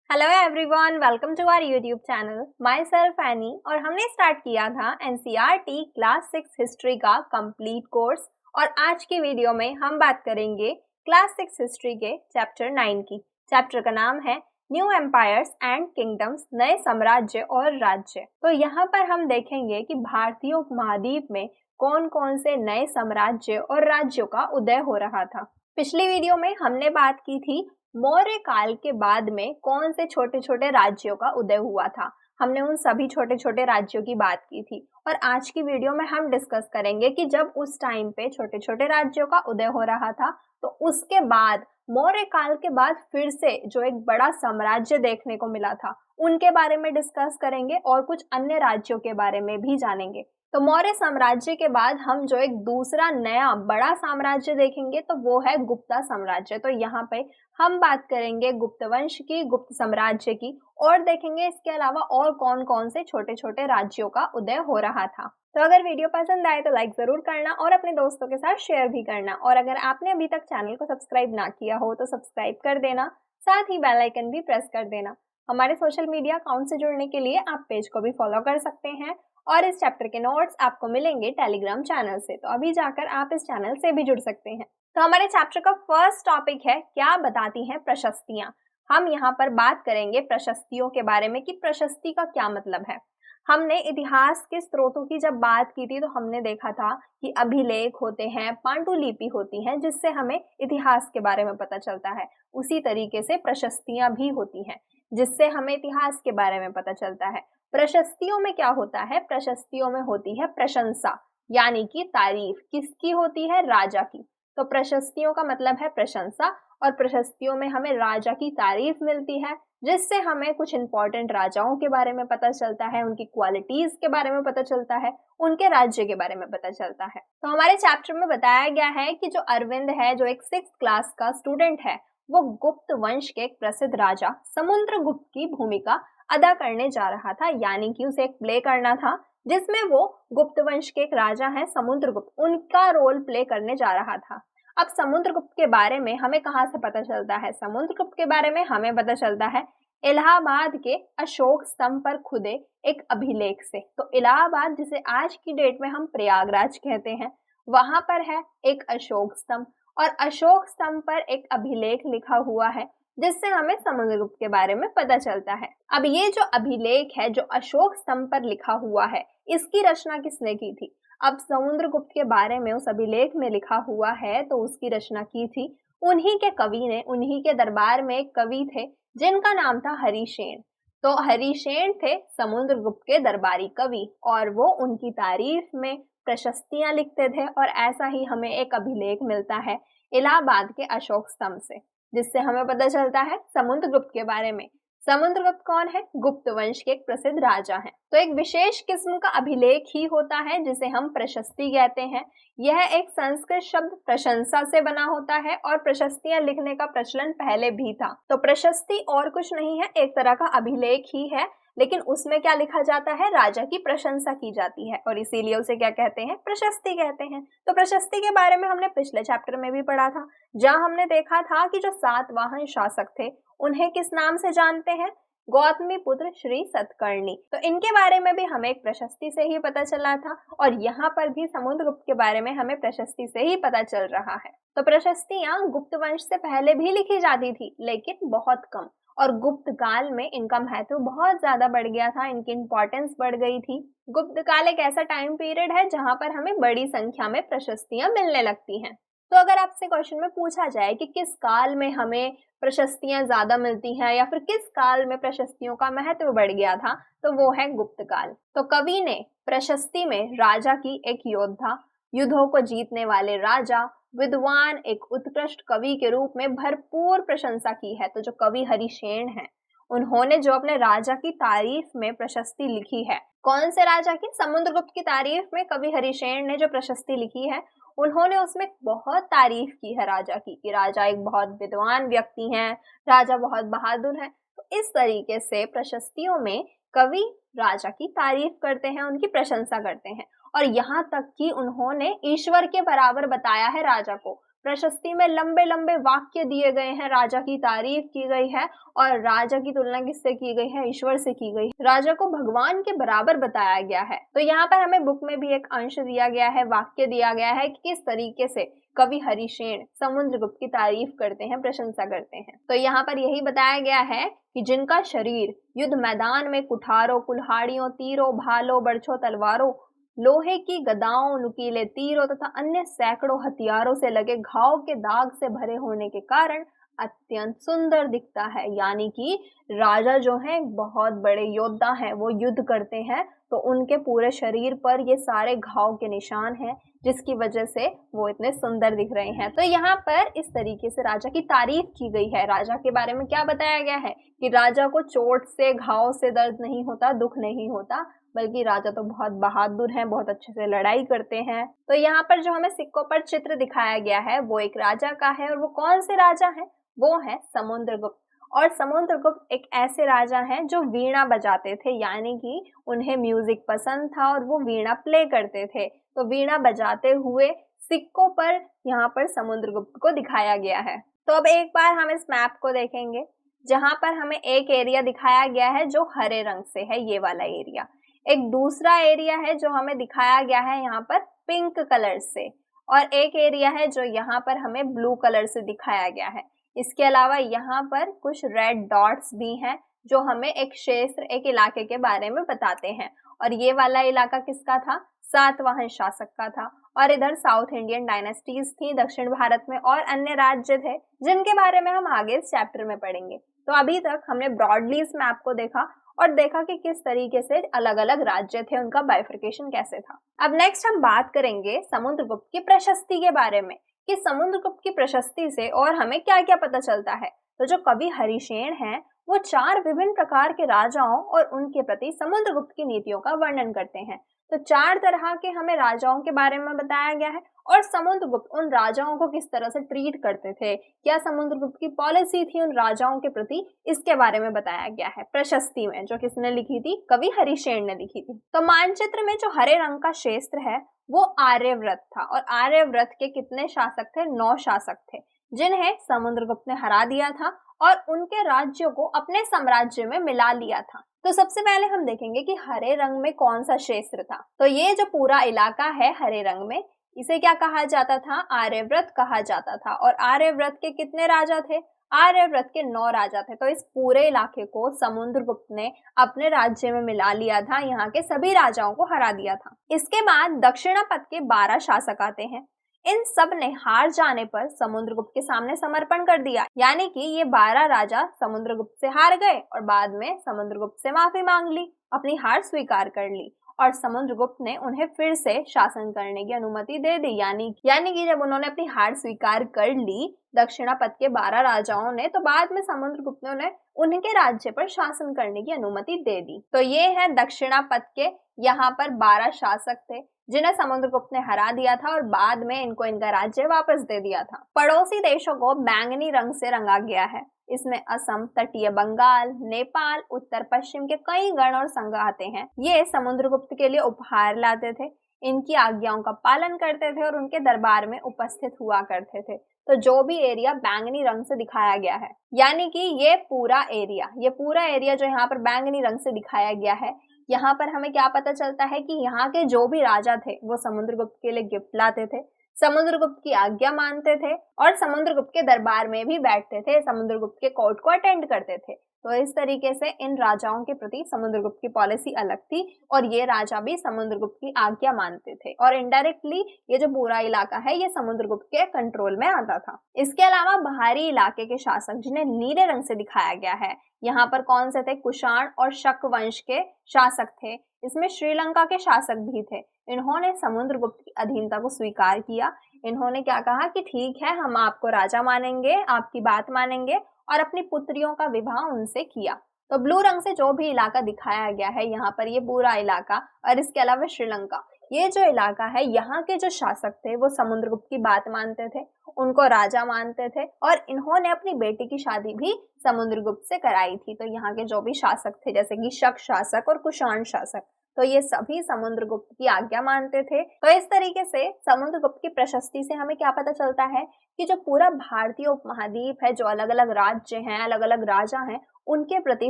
Hello everyone, welcome to our YouTube channel. Myself Annie और हमने start किया था एनसीईआरटी क्लास 6 हिस्ट्री का कंप्लीट कोर्स। और आज की वीडियो में हम बात करेंगे क्लास 6 हिस्ट्री के चैप्टर 9 की। चैप्टर का नाम है न्यू एम्पायर्स एंड किंगडम्स, नए साम्राज्य और राज्य। तो यहाँ पर हम देखेंगे कि भारतीय उपमहाद्वीप में कौन कौन से नए साम्राज्य और राज्यों का उदय हो रहा था। पिछली वीडियो में हमने बात की थी मौर्य काल के बाद में कौन से छोटे छोटे राज्यों का उदय हुआ था। हमने उन सभी छोटे छोटे राज्यों की बात की थी और आज की वीडियो में हम डिस्कस करेंगे कि जब उस टाइम पे छोटे छोटे राज्यों का उदय हो रहा था तो उसके बाद मौर्य काल के बाद फिर से जो एक बड़ा साम्राज्य देखने को मिला था उनके बारे में डिस्कस करेंगे और कुछ अन्य राज्यों के बारे में भी जानेंगे। तो मौर्य साम्राज्य के बाद हम जो एक दूसरा नया बड़ा साम्राज्य देखेंगे तो वो है गुप्ता साम्राज्य। तो यहाँ पे हम बात करेंगे गुप्त वंश की, गुप्त साम्राज्य की, और देखेंगे इसके अलावा और कौन कौन से छोटे छोटे राज्यों का उदय हो रहा था। तो अगर वीडियो पसंद आए तो लाइक जरूर करना और अपने दोस्तों के साथ शेयर भी करना। और अगर आपने अभी तक चैनल को सब्सक्राइब ना किया हो तो सब्सक्राइब कर देना, साथ ही बेल आइकन भी प्रेस कर देना। हमारे सोशल मीडिया अकाउंट से जुड़ने के लिए आप पेज को भी फॉलो कर सकते हैं और इस चैप्टर के नोट्स आपको मिलेंगे टेलीग्राम चैनल से, तो अभी जाकर आप इस चैनल से भी जुड़ सकते हैं। तो हमारे चैप्टर का फर्स्ट टॉपिक है क्या बताती हैं प्रशस्तियां। हम यहाँ पर बात करेंगे प्रशस्तियों के बारे में कि प्रशस्ति का क्या मतलब है। हमने इतिहास के स्रोतों की जब बात की थी तो हमने देखा था कि अभिलेख होते हैं, पांडुलिपि होती हैं जिससे हमें इतिहास के बारे में पता चलता है। उसी तरीके से प्रशस्तियां भी होती हैं जिससे हमें इतिहास के बारे में पता चलता है। प्रशस्तियों में क्या होता है? प्रशस्तियों में होती है प्रशंसा, यानी कि तारीफ। किसकी होती है? राजा की। तो प्रशस्तियों का मतलब है प्रशंसा और प्रशस्तियों में हमें राजा की तारीफ मिलती है जिससे हमें कुछ इंपॉर्टेंट राजाओं के बारे में पता चलता है, उनकी क्वालिटीज के बारे में पता चलता है, उनके राज्य के बारे में पता चलता है। तो हमारे चैप्टर में बताया गया है कि जो अरविंद है, जो एक 6th क्लास का स्टूडेंट है, वो गुप्त वंश के एक प्रसिद्ध राजा समुद्रगुप्त की भूमिका अदा करने जा रहा था, यानी कि उसे एक प्ले करना था जिसमें वो गुप्त वंश के एक राजा हैं समुद्रगुप्त, उनका रोल प्ले करने जा रहा था। अब समुद्रगुप्त के बारे में हमें कहाँ से पता चलता है? समुद्रगुप्त के बारे में हमें पता चलता है इलाहाबाद के अशोक स्तंभ पर खुदे एक अभिलेख से। तो इलाहाबाद, जिसे आज की डेट में हम प्रयागराज कहते हैं, वहां पर है एक अशोक स्तंभ और अशोक स्तंभ पर एक अभिलेख लिखा हुआ है जिससे हमें समुद्रगुप्त के बारे में पता चलता है। अब ये जो अभिलेख है, जो अशोक स्तंभ पर लिखा हुआ है, इसकी रचना किसने की थी? अब समुद्रगुप्त के बारे में उस अभिलेख में लिखा हुआ है तो उसकी रचना की थी उन्हीं के कवि ने। उन्हीं के दरबार में एक कवि थे जिनका नाम था हरिसेन। तो हरिसेन थे समुद्रगुप्त के दरबारी कवि और वो उनकी तारीफ में प्रशस्तियां लिखते थे। और ऐसा ही हमें एक अभिलेख मिलता है इलाहाबाद के अशोक स्तंभ से जिससे हमें पता चलता है समुद्रगुप्त के बारे में। समुद्रगुप्त कौन है? गुप्त वंश के एक प्रसिद्ध राजा हैं। तो एक विशेष किस्म का अभिलेख ही होता है जिसे हम प्रशस्ति कहते हैं। यह एक संस्कृत शब्द प्रशंसा से बना होता है और प्रशस्तियां लिखने का प्रचलन पहले भी था। तो प्रशस्ति और कुछ नहीं है, एक तरह का अभिलेख ही है, लेकिन उसमें क्या लिखा जाता है? राजा की प्रशंसा की जाती है और इसीलिए उसे क्या कहते हैं? प्रशस्ति कहते हैं। तो प्रशस्ति के बारे में हमने पिछले चैप्टर में भी पढ़ा था, जहां हमने देखा था कि जो सातवाहन शासक थे उन्हें किस नाम से जानते हैं? गौतमी पुत्र श्री सतकर्णी। तो इनके बारे में भी हमें एक प्रशस्ति से ही पता चला था और यहाँ पर भी समुद्रगुप्त के बारे में हमें प्रशस्ति से ही पता चल रहा है। तो प्रशस्तियां गुप्त वंश से पहले भी लिखी जाती थी लेकिन बहुत कम, और गुप्त काल में इनका महत्व बहुत ज्यादा बढ़ गया था, इनकी इंपॉर्टेंस बढ़ गई थी। गुप्त काल एक ऐसा टाइम पीरियड है जहां पर हमें बड़ी संख्या में प्रशस्तियां मिलने लगती हैं। तो अगर आपसे क्वेश्चन में पूछा जाए कि किस काल में हमें प्रशस्तियां ज्यादा मिलती हैं या फिर किस काल में प्रशस्तियों का महत्व बढ़ गया था, तो वो है गुप्त काल। तो कवि ने प्रशस्ति में राजा की एक योद्धा, युद्धों को जीतने वाले राजा, विद्वान, एक उत्कृष्ट कवि के रूप में भरपूर प्रशंसा की है। तो जो कवि हरिसेन हैं उन्होंने जो अपने राजा की तारीफ में प्रशस्ति लिखी है, कौन से राजा की? समुद्रगुप्त की तारीफ में कवि हरिसेन ने जो प्रशस्ति लिखी है उन्होंने उसमें बहुत तारीफ की है राजा की, कि राजा एक बहुत विद्वान व्यक्ति हैं, राजा बहुत बहादुर हैं। तो इस तरीके से प्रशस्तियों में कवि राजा की तारीफ करते हैं, उनकी प्रशंसा करते हैं और यहाँ तक कि उन्होंने ईश्वर के बराबर बताया है राजा को। प्रशस्ति में लंबे लंबे वाक्य दिए गए हैं, राजा की तारीफ की गई है और राजा की तुलना किससे की गई है? ईश्वर से की गई है। राजा को भगवान के बराबर बताया गया है। तो यहाँ पर हमें बुक में भी एक अंश दिया गया है, वाक्य दिया गया है कि किस तरीके से कवि हरिसेन समुद्रगुप्त की तारीफ करते हैं, प्रशंसा करते हैं। तो यहाँ पर यही बताया गया है कि जिनका शरीर युद्ध मैदान में कुठारों, कुल्हाड़ियों, तीरों, भालों, बरछों, तलवारों, लोहे की गदाओं, नुकीले तीरों तथा अन्य सैकड़ों हथियारों से लगे घाव के दाग से भरे होने के कारण अत्यंत सुंदर दिखता है। यानी कि राजा जो हैं बहुत बड़े योद्धा हैं, वो युद्ध करते हैं तो उनके पूरे शरीर पर ये सारे घाव के निशान हैं, जिसकी वजह से वो इतने सुंदर दिख रहे हैं। तो यहाँ पर इस तरीके से राजा की तारीफ की गई है। राजा के बारे में क्या बताया गया है कि राजा को चोट से, घाव से दर्द नहीं होता, दुख नहीं होता, बल्कि राजा तो बहुत बहादुर हैं, बहुत अच्छे से लड़ाई करते हैं। तो यहाँ पर जो हमें सिक्कों पर चित्र दिखाया गया है वो एक राजा का है, और वो कौन से राजा हैं? वो है समुद्रगुप्त। और समुद्रगुप्त एक ऐसे राजा हैं जो वीणा बजाते थे, यानी कि उन्हें म्यूजिक पसंद था और वो वीणा प्ले करते थे। तो वीणा बजाते हुए सिक्कों पर यहाँ पर समुद्रगुप्त को दिखाया गया है। तो अब एक बार हम इस मैप को देखेंगे, जहाँ पर हमें एक एरिया दिखाया गया है जो हरे रंग से है, ये वाला एरिया। एक दूसरा एरिया है जो हमें दिखाया गया है यहाँ पर पिंक कलर से, और एक एरिया है जो यहाँ पर हमें ब्लू कलर से दिखाया गया है। इसके अलावा यहाँ पर कुछ रेड डॉट्स भी हैं जो हमें एक क्षेत्र, एक इलाके के बारे में बताते हैं। और ये वाला इलाका किसका था? सातवाहन शासक का था। और इधर साउथ इंडियन डायनेस्टीज थी, दक्षिण भारत में और अन्य राज्य थे जिनके बारे में हम आगे इस चैप्टर में पढ़ेंगे। तो अभी तक हमने ब्रॉडली इस मैप को देखा और देखा कि किस तरीके से अलग अलग राज्य थे, उनका बाइफर्केशन कैसे था। अब नेक्स्ट हम बात करेंगे समुद्रगुप्त की प्रशस्ति के बारे में, कि समुद्रगुप्त की प्रशस्ति से और हमें क्या क्या पता चलता है। तो जो कवि हरिसेन हैं वो 4 विभिन्न प्रकार के राजाओं और उनके प्रति समुद्रगुप्त की नीतियों का वर्णन करते हैं। तो 4 तरह के हमें राजाओं के बारे में बताया गया है और समुद्रगुप्त उन राजाओं को किस तरह से ट्रीट करते थे, क्या समुद्रगुप्त की पॉलिसी थी उन राजाओं के प्रति, इसके बारे में बताया गया है प्रशस्ति में, जो किसने लिखी थी? कवि हरिसेन ने लिखी थी। तो मानचित्र में जो हरे रंग का क्षेत्र है वो आर्यव्रत था, और आर्यव्रत के कितने शासक थे? 9 शासक थे, जिन्हें समुद्रगुप्त ने हरा दिया था और उनके राज्यों को अपने साम्राज्य में मिला लिया था। तो सबसे पहले हम देखेंगे कि हरे रंग में कौन सा क्षेत्र था। तो ये जो पूरा इलाका है हरे रंग में, इसे क्या कहा जाता था? आर्यव्रत कहा जाता था। और आर्यव्रत के कितने राजा थे? आर्यव्रत के 9 राजा थे। तो इस पूरे इलाके को समुद्रगुप्त ने अपने राज्य में मिला लिया था, यहाँ के सभी राजाओं को हरा दिया था। इसके बाद दक्षिणापथ के 12 शासक आते हैं। इन सब ने हार जाने पर समुद्रगुप्त के सामने समर्पण कर दिया, यानी कि ये 12 राजा समुद्रगुप्त से हार गए और बाद में समुद्रगुप्त से माफी मांग ली, अपनी हार स्वीकार कर ली, और समुद्रगुप्त ने उन्हें फिर से शासन करने की अनुमति दे दी। यानी कि जब उन्होंने अपनी हार स्वीकार कर ली दक्षिणापथ के 12 राजाओं ने, तो बाद में समुद्रगुप्त ने उन्हें उनके राज्य पर शासन करने की अनुमति दे दी। तो ये है दक्षिणापथ के यहाँ पर 12 शासक थे जिन्हें समुद्रगुप्त ने हरा दिया था और बाद में इनको इनका राज्य वापस दे दिया था। पड़ोसी देशों को बैंगनी रंग से रंगा गया है। इसमें असम, तटीय बंगाल, नेपाल, उत्तर पश्चिम के कई गण और संघ आते हैं। ये समुद्रगुप्त के लिए उपहार लाते थे, इनकी आज्ञाओं का पालन करते थे और उनके दरबार में उपस्थित हुआ करते थे। तो जो भी एरिया बैंगनी रंग से दिखाया गया है, यानी कि ये पूरा एरिया जो यहाँ पर बैंगनी रंग से दिखाया गया है, यहाँ पर हमें क्या पता चलता है कि यहाँ के जो भी राजा थे वो समुद्रगुप्त के लिए गिफ्ट लाते थे, समुद्रगुप्त की आज्ञा मानते थे और समुद्रगुप्त के दरबार में भी बैठते थे, समुद्रगुप्त के कोर्ट को अटेंड करते थे। तो इस तरीके से इन राजाओं के प्रति समुद्रगुप्त की पॉलिसी अलग थी और ये राजा भी समुद्रगुप्त की आज्ञा मानते थे, और इनडायरेक्टली ये जो पूरा इलाका है ये समुद्रगुप्त के कंट्रोल में आता था। इसके अलावा बाहरी इलाके के शासक जिन्हें नीले रंग से दिखाया गया है, यहाँ पर कौन से थे? कुषाण और शक वंश के शासक थे। इसमें श्रीलंका के शासक भी थे। इन्होंने समुद्रगुप्त की अधीनता को स्वीकार किया। इन्होंने क्या कहा कि ठीक है, हम आपको राजा मानेंगे, आपकी बात मानेंगे, और अपनी पुत्रियों का विवाह उनसे किया। तो ब्लू रंग से जो भी इलाका दिखाया गया है यहाँ पर, ये पूरा इलाका, और इसके अलावा श्रीलंका, ये जो इलाका है, यहाँ के जो शासक थे वो समुद्रगुप्त की बात मानते थे, उनको राजा मानते थे, और इन्होंने अपनी बेटी की शादी भी समुद्रगुप्त से कराई थी। तो यहाँ के जो भी शासक थे, जैसे कि शक शासक और कुषाण शासक, तो ये सभी समुद्रगुप्त की आज्ञा मानते थे। तो इस तरीके से समुद्रगुप्त की प्रशस्ति से हमें क्या पता चलता है कि जो पूरा भारतीय उपमहाद्वीप है, जो अलग अलग राज्य हैं, अलग अलग राजा हैं, उनके प्रति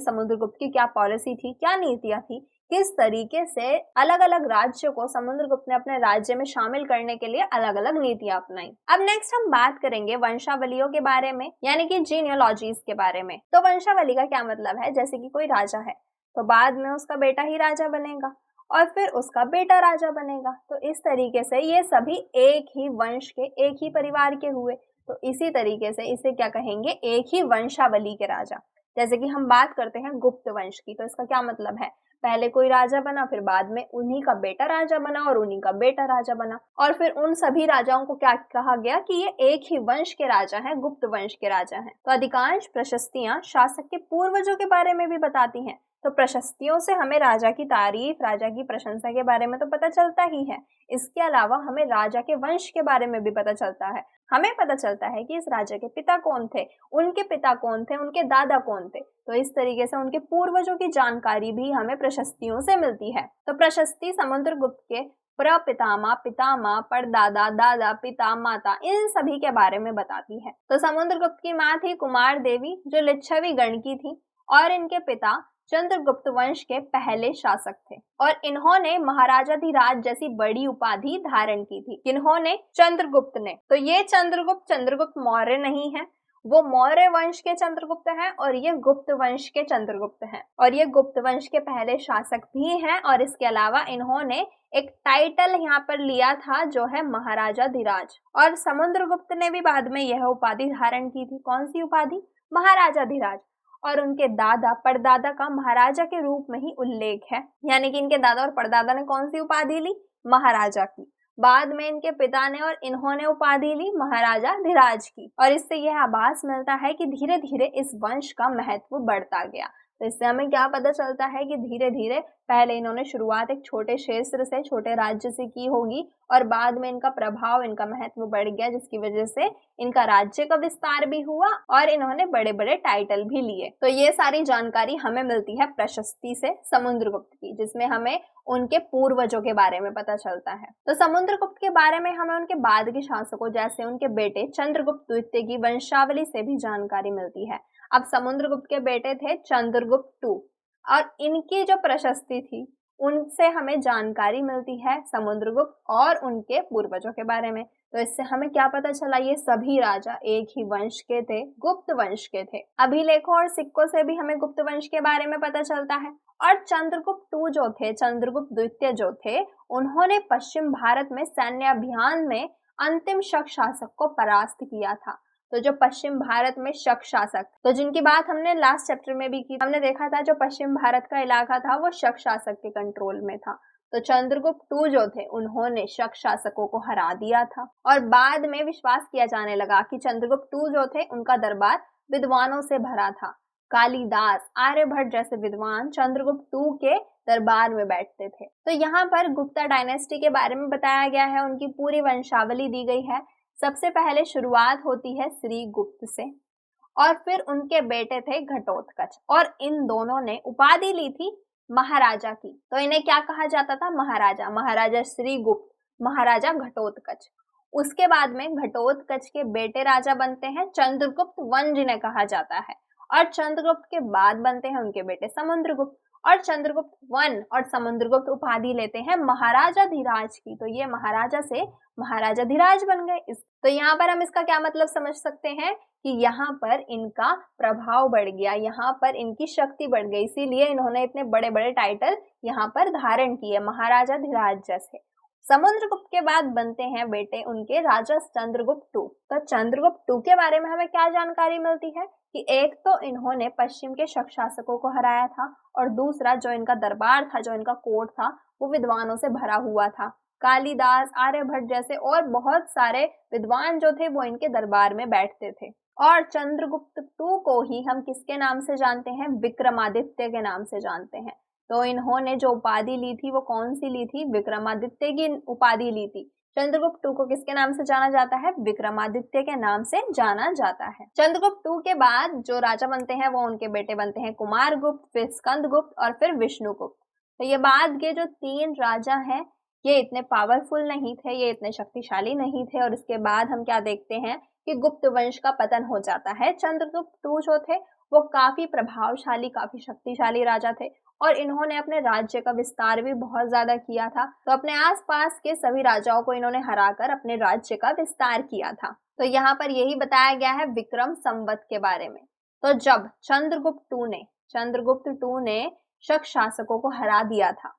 समुद्रगुप्त की क्या पॉलिसी थी, क्या नीतियां थी, किस तरीके से अलग अलग राज्यों को समुद्रगुप्त ने अपने राज्य में शामिल करने के लिए अलग अलग नीतियां अपनाई। अब नेक्स्ट हम बात करेंगे वंशावलियों के बारे में, यानी कि जीनियोलॉजीज के बारे में। तो वंशावली का क्या मतलब है, जैसे कि कोई राजा है तो बाद में उसका बेटा ही राजा बनेगा और फिर उसका बेटा राजा बनेगा। तो इस तरीके से ये सभी एक ही वंश के, एक ही परिवार के हुए। तो इसी तरीके से इसे क्या कहेंगे, एक ही वंशावली के राजा। जैसे कि हम बात करते हैं गुप्त वंश की, तो इसका क्या मतलब है, पहले कोई राजा बना, फिर बाद में उन्हीं का बेटा राजा बना और उन्हीं का बेटा राजा बना, और फिर उन सभी राजाओं को क्या कहा गया कि ये एक ही वंश के राजा हैं, गुप्त वंश के राजा हैं। तो अधिकांश प्रशस्तियां शासक के पूर्वजों के बारे में भी बताती हैं। तो प्रशस्तियों से हमें राजा की तारीफ, राजा की प्रशंसा के बारे में तो पता चलता ही है, इसके अलावा हमें राजा के वंश के बारे में भी पता चलता है। हमें पता चलता है कि इस राजा के पिता कौन थे, उनके पिता कौन थे, उनके दादा कौन थे। तो इस तरीके से उनके पूर्वजों की जानकारी भी हमें प्रशस्तियों से मिलती है। तो प्रशस्ति समुद्रगुप्त के प्रपितामह, पितामह, परदादा, दादा, पिता, माता, इन सभी के बारे में बताती है। तो समुद्रगुप्त की माँ थी कुमार देवी, जो लिच्छवी गण की थी, और इनके पिता चंद्रगुप्त वंश के पहले शासक थे और इन्होंने महाराजाधिराज जैसी बड़ी उपाधि धारण की थी। इन्होंने चंद्रगुप्त ने, तो ये चंद्रगुप्त मौर्य नहीं है, वो मौर्य वंश के चंद्रगुप्त हैं और ये गुप्त वंश के चंद्रगुप्त हैं, और ये गुप्त वंश के पहले शासक भी हैं। और इसके अलावा इन्होंने एक टाइटल यहाँ पर लिया था जो है महाराजाधिराज, और समुद्रगुप्त ने भी बाद में यह उपाधि धारण की थी। कौन सी उपाधि, महाराजाधिराज। और उनके दादा परदादा का महाराजा के रूप में ही उल्लेख है, यानी कि इनके दादा और परदादा ने कौन सी उपाधि ली, महाराजा की। बाद में इनके पिता ने और इन्होंने उपाधि ली महाराजाधिराज की। और इससे यह आभास मिलता है कि धीरे धीरे इस वंश का महत्व बढ़ता गया। तो इससे हमें क्या पता चलता है कि धीरे धीरे पहले इन्होंने शुरुआत एक छोटे क्षेत्र से, छोटे राज्य से की होगी, और बाद में इनका प्रभाव, इनका महत्व बढ़ गया, जिसकी वजह से इनका राज्य का विस्तार भी हुआ और इन्होंने बड़े बड़े टाइटल भी लिए। तो ये सारी जानकारी हमें मिलती है प्रशस्ति से समुद्रगुप्त की, जिसमें हमें उनके पूर्वजों के बारे में पता चलता है। तो समुद्रगुप्त के बारे में हमें उनके बाद के शासकों, जैसे उनके बेटे चंद्रगुप्त द्वितीय की वंशावली से भी जानकारी मिलती है। अब समुद्रगुप्त के बेटे थे चंद्रगुप्त II, और इनकी जो प्रशस्ति थी उनसे हमें जानकारी मिलती है समुद्रगुप्त और उनके पूर्वजों के बारे में। तो इससे हमें क्या पता चला, ये सभी राजा एक ही वंश के थे, गुप्त वंश के थे। अभिलेखों और सिक्कों से भी हमें गुप्त वंश के बारे में पता चलता है। और चंद्रगुप्त II जो थे, चंद्रगुप्त द्वितीय जो थे, उन्होंने पश्चिम भारत में सैन्य अभियान में अंतिम शक शासक को परास्त किया था। तो जो पश्चिम भारत में शक शासक, तो जिनकी बात हमने लास्ट चैप्टर में भी की, हमने देखा था जो पश्चिम भारत का इलाका था वो शक शासक के कंट्रोल में था। तो चंद्रगुप्त II जो थे, उन्होंने शक शासकों को हरा दिया था। और बाद में विश्वास किया जाने लगा कि चंद्रगुप्त II जो थे, उनका दरबार विद्वानों से भरा था। कालिदास, आर्यभट्ट जैसे विद्वान चंद्रगुप्त II के दरबार में बैठते थे। तो यहाँ पर गुप्ता डायनेस्टी के बारे में बताया गया है, उनकी पूरी वंशावली दी गई है। सबसे पहले शुरुआत होती है श्री गुप्त से, और फिर उनके बेटे थे घटोत्कच, और इन दोनों ने उपाधि ली थी महाराजा की। तो इन्हें क्या कहा जाता था, महाराजा, महाराजा श्री गुप्त, महाराजा घटोत्कच। उसके बाद में घटोत्कच के बेटे राजा बनते हैं चंद्रगुप्त I जिन्हें कहा जाता है, और चंद्रगुप्त के बाद बनते हैं उनके बेटे समुद्रगुप्त, और चंद्रगुप्त I और समुद्रगुप्त उपाधि लेते हैं महाराजाधिराज की। तो ये महाराजा से महाराजाधिराज बन गए। तो यहाँ पर हम इसका क्या मतलब समझ सकते हैं कि यहाँ पर इनका प्रभाव बढ़ गया, यहाँ पर इनकी शक्ति बढ़ गई, इसीलिए इन्होंने इतने बड़े बड़े टाइटल यहाँ पर धारण किए महाराजाधिराज जैसे। समुद्रगुप्त के बाद बनते हैं बेटे उनके राजा चंद्रगुप्त II। तो चंद्रगुप्त II के बारे में हमें क्या जानकारी मिलती है कि एक तो इन्होंने पश्चिम के शक शासकों को हराया था, और दूसरा जो इनका दरबार था, जो इनका कोर्ट था, वो विद्वानों से भरा हुआ था। कालिदास, आर्यभट्ट जैसे और बहुत सारे विद्वान जो थे वो इनके दरबार में बैठते थे। और चंद्रगुप्त II को ही हम किसके नाम से जानते हैं, विक्रमादित्य के नाम से जानते हैं। तो इन्होंने जो उपाधि ली थी वो कौन सी ली थी, विक्रमादित्य की उपाधि ली थी। चंद्रगुप्त II को किसके नाम से जाना जाता है, विक्रमादित्य के नाम से जाना जाता है। चंद्रगुप्त II के बाद जो राजा बनते हैं वो उनके बेटे बनते हैं कुमारगुप्त, फिर स्कंदगुप्त और फिर विष्णुगुप्त। तो ये बाद के जो 3 राजा हैं ये इतने पावरफुल नहीं थे, ये इतने शक्तिशाली नहीं थे और इसके बाद हम क्या देखते हैं कि गुप्त वंश का पतन हो जाता है। चंद्रगुप्त II जो थे वो काफी प्रभावशाली, काफी शक्तिशाली राजा थे और इन्होंने अपने राज्य का विस्तार भी बहुत ज्यादा किया था। तो अपने आसपास के सभी राजाओं को इन्होंने हराकर अपने राज्य का विस्तार किया था। तो यहाँ पर यही बताया गया है विक्रम संवत के बारे में। तो जब चंद्रगुप्त II ने शक शासकों को हरा दिया था,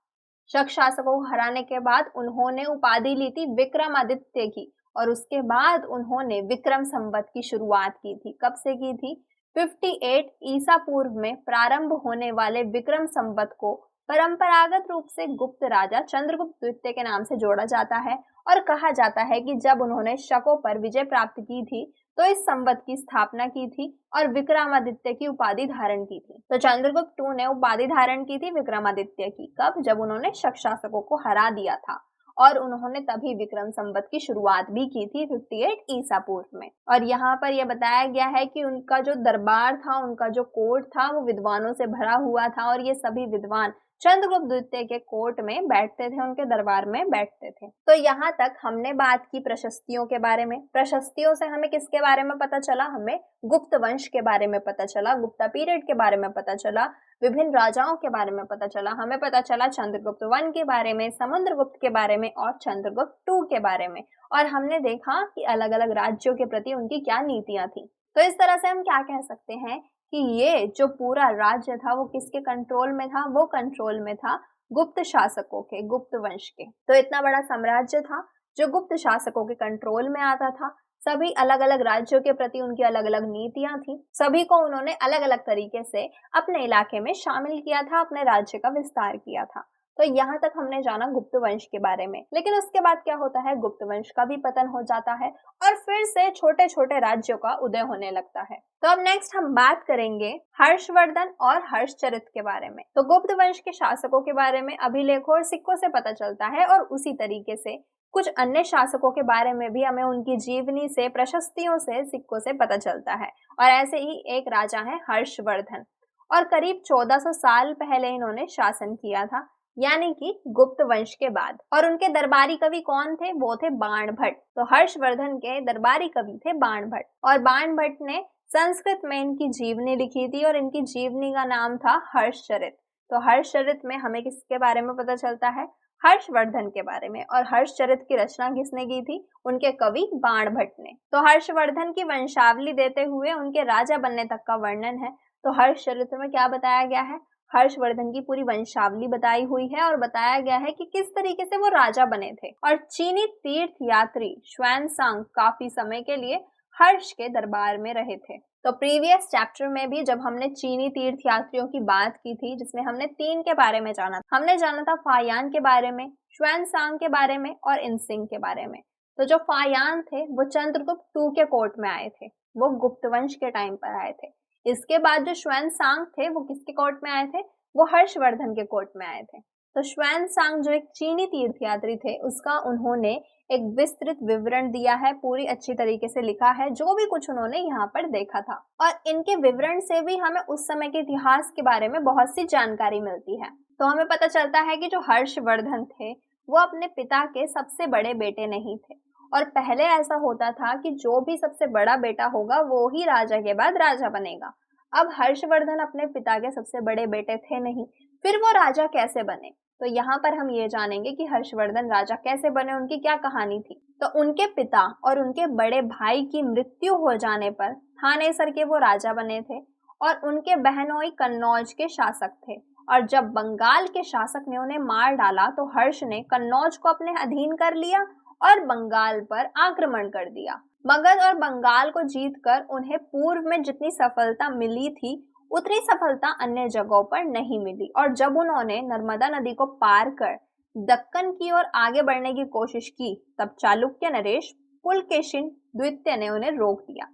शक शासकों को हराने के बाद उन्होंने उपाधि ली थी विक्रमादित्य की और उसके बाद उन्होंने विक्रम संवत की शुरुआत की थी। कब से की थी? 58 ईसा पूर्व में प्रारंभ होने वाले विक्रम संवत को परंपरागत रूप से गुप्त राजा चंद्रगुप्त द्वितीय के नाम से जोड़ा जाता है और कहा जाता है कि जब उन्होंने शकों पर विजय प्राप्त की थी तो इस संवत की स्थापना की थी और विक्रमादित्य की उपाधि धारण की थी। तो चंद्रगुप्त II ने उपाधि धारण की थी विक्रमादित्य की। कब? जब उन्होंने शक शासकों को हरा दिया था और उन्होंने तभी विक्रम संवत की शुरुआत भी की थी 58 ईसा पूर्व में। और यहाँ पर यह बताया गया है कि उनका जो दरबार था, उनका जो कोर्ट था वो विद्वानों से भरा हुआ था और ये सभी विद्वान चंद्रगुप्त द्वितीय के कोर्ट में बैठते थे, उनके दरबार में बैठते थे। तो यहाँ तक हमने बात की प्रशस्तियों के बारे में। प्रशस्तियों से हमें किसके बारे में पता चला? हमें गुप्त वंश के बारे में पता चला, गुप्ता पीरियड के बारे में पता चला, विभिन्न राजाओं के बारे में पता चला। हमें पता चला चंद्रगुप्त I के बारे में, समुद्रगुप्त के बारे में और चंद्रगुप्त II के बारे में। और हमने देखा कि अलग अलग राज्यों के प्रति उनकी क्या नीतियां थी। तो इस तरह से हम क्या कह सकते हैं कि ये जो पूरा राज्य था वो किसके कंट्रोल में था? वो कंट्रोल में था गुप्त शासकों के, गुप्त वंश के। तो इतना बड़ा साम्राज्य था जो गुप्त शासकों के कंट्रोल में आता था। सभी अलग अलग राज्यों के प्रति उनकी अलग अलग नीतियां थी। सभी को उन्होंने अलग अलग तरीके से अपने इलाके में शामिल किया था, अपने राज्य का विस्तार किया था। तो यहाँ तक हमने जाना गुप्त वंश के बारे में। लेकिन उसके बाद क्या होता है? गुप्त वंश का भी पतन हो जाता है और फिर से छोटे छोटे राज्यों का उदय होने लगता है। तो अब नेक्स्ट हम बात करेंगे हर्षवर्धन और हर्षचरित के बारे में। तो गुप्त वंश के शासकों के बारे में अभिलेखों और सिक्कों से पता चलता है और उसी तरीके से कुछ अन्य शासकों के बारे में भी हमें उनकी जीवनी से, प्रशस्तियों से, सिक्कों से पता चलता है। और ऐसे ही एक राजा है हर्षवर्धन और करीब 1400 साल पहले इन्होंने शासन किया था, यानी कि गुप्त वंश के बाद। और उनके दरबारी कवि कौन थे? वो थे बाणभट्ट। तो हर्षवर्धन के दरबारी कवि थे बाणभट्ट और बाणभट्ट ने संस्कृत में इनकी जीवनी लिखी थी और इनकी जीवनी का नाम था हर्षचरित। तो हर्षचरित में हमें किसके बारे में पता चलता है? हर्षवर्धन के बारे में। और हर्षचरित की रचना किसने की थी? उनके कवि बाणभट्ट ने। तो हर्षवर्धन की वंशावली देते हुए उनके राजा बनने तक का वर्णन है। तो हर्षचरित में क्या बताया गया है? हर्षवर्धन की पूरी वंशावली बताई हुई है और बताया गया है कि किस तरीके से वो राजा बने थे। और चीनी तीर्थ यात्री श्वेनसांग काफी समय के लिए हर्ष के दरबार में रहे थे। तो प्रीवियस चैप्टर में भी जब हमने चीनी तीर्थ यात्रियों की बात की थी, जिसमें हमने 3 के बारे में जाना था। हमने जाना था फायान के बारे में, श्वेनसांग के बारे में और इनसिंग के बारे में। तो जो फायान थे वो चंद्रगुप्त II के कोर्ट में आए थे, वो गुप्त वंश के टाइम पर आए थे। इसके बाद जो श्वेनसांग थे वो किसके कोर्ट में आए थे? वो हर्षवर्धन के कोर्ट में आए थे। तो श्वेनसांग जो एक चीनी तीर्थयात्री थे, उसका उन्होंने एक विस्तृत विवरण दिया है, पूरी अच्छी तरीके से लिखा है जो भी कुछ उन्होंने यहाँ पर देखा था। और इनके विवरण से भी हमें उस समय के इतिहास के बारे में बहुत सी जानकारी मिलती है। तो हमें पता चलता है कि जो हर्षवर्धन थे वो अपने पिता के सबसे बड़े बेटे नहीं थे। और पहले ऐसा होता था कि जो भी सबसे बड़ा बेटा होगा वो ही राजा के बाद राजा बनेगा। अब हर्षवर्धन अपने पिता के सबसे बड़े बेटे थे नहीं, फिर वो राजा कैसे बने? तो यहाँ पर हम ये जानेंगे कि हर्षवर्धन राजा कैसे बने, उनकी क्या कहानी थी। तो उनके पिता और उनके बड़े भाई की मृत्यु हो जाने पर थानेसर के वो राजा बने थे और उनके बहनोई कन्नौज के शासक थे। और जब बंगाल के शासक ने उन्हें मार डाला तो हर्ष ने कन्नौज को अपने अधीन कर लिया और बंगाल पर आक्रमण कर दिया। मगध और बंगाल को जीतकर उन्हें पूर्व में जितनी सफलता मिली थी उतनी सफलता अन्य जगहों पर नहीं मिली। और जब उन्होंने नर्मदा नदी को पार कर दक्कन की ओर आगे बढ़ने की कोशिश की तब चालुक्य नरेश पुलकेशिन द्वितीय ने उन्हें रोक दिया।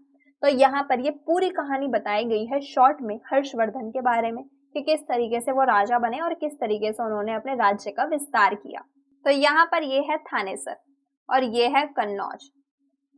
तो यहाँ पर ये पूरी कहानी बताई गई है शॉर्ट में हर्षवर्धन के बारे में कि किस तरीके से वो राजा बने और किस तरीके से उन्होंने अपने राज्य का विस्तार किया। तो यहाँ पर ये है थानेसर और ये है कन्नौज।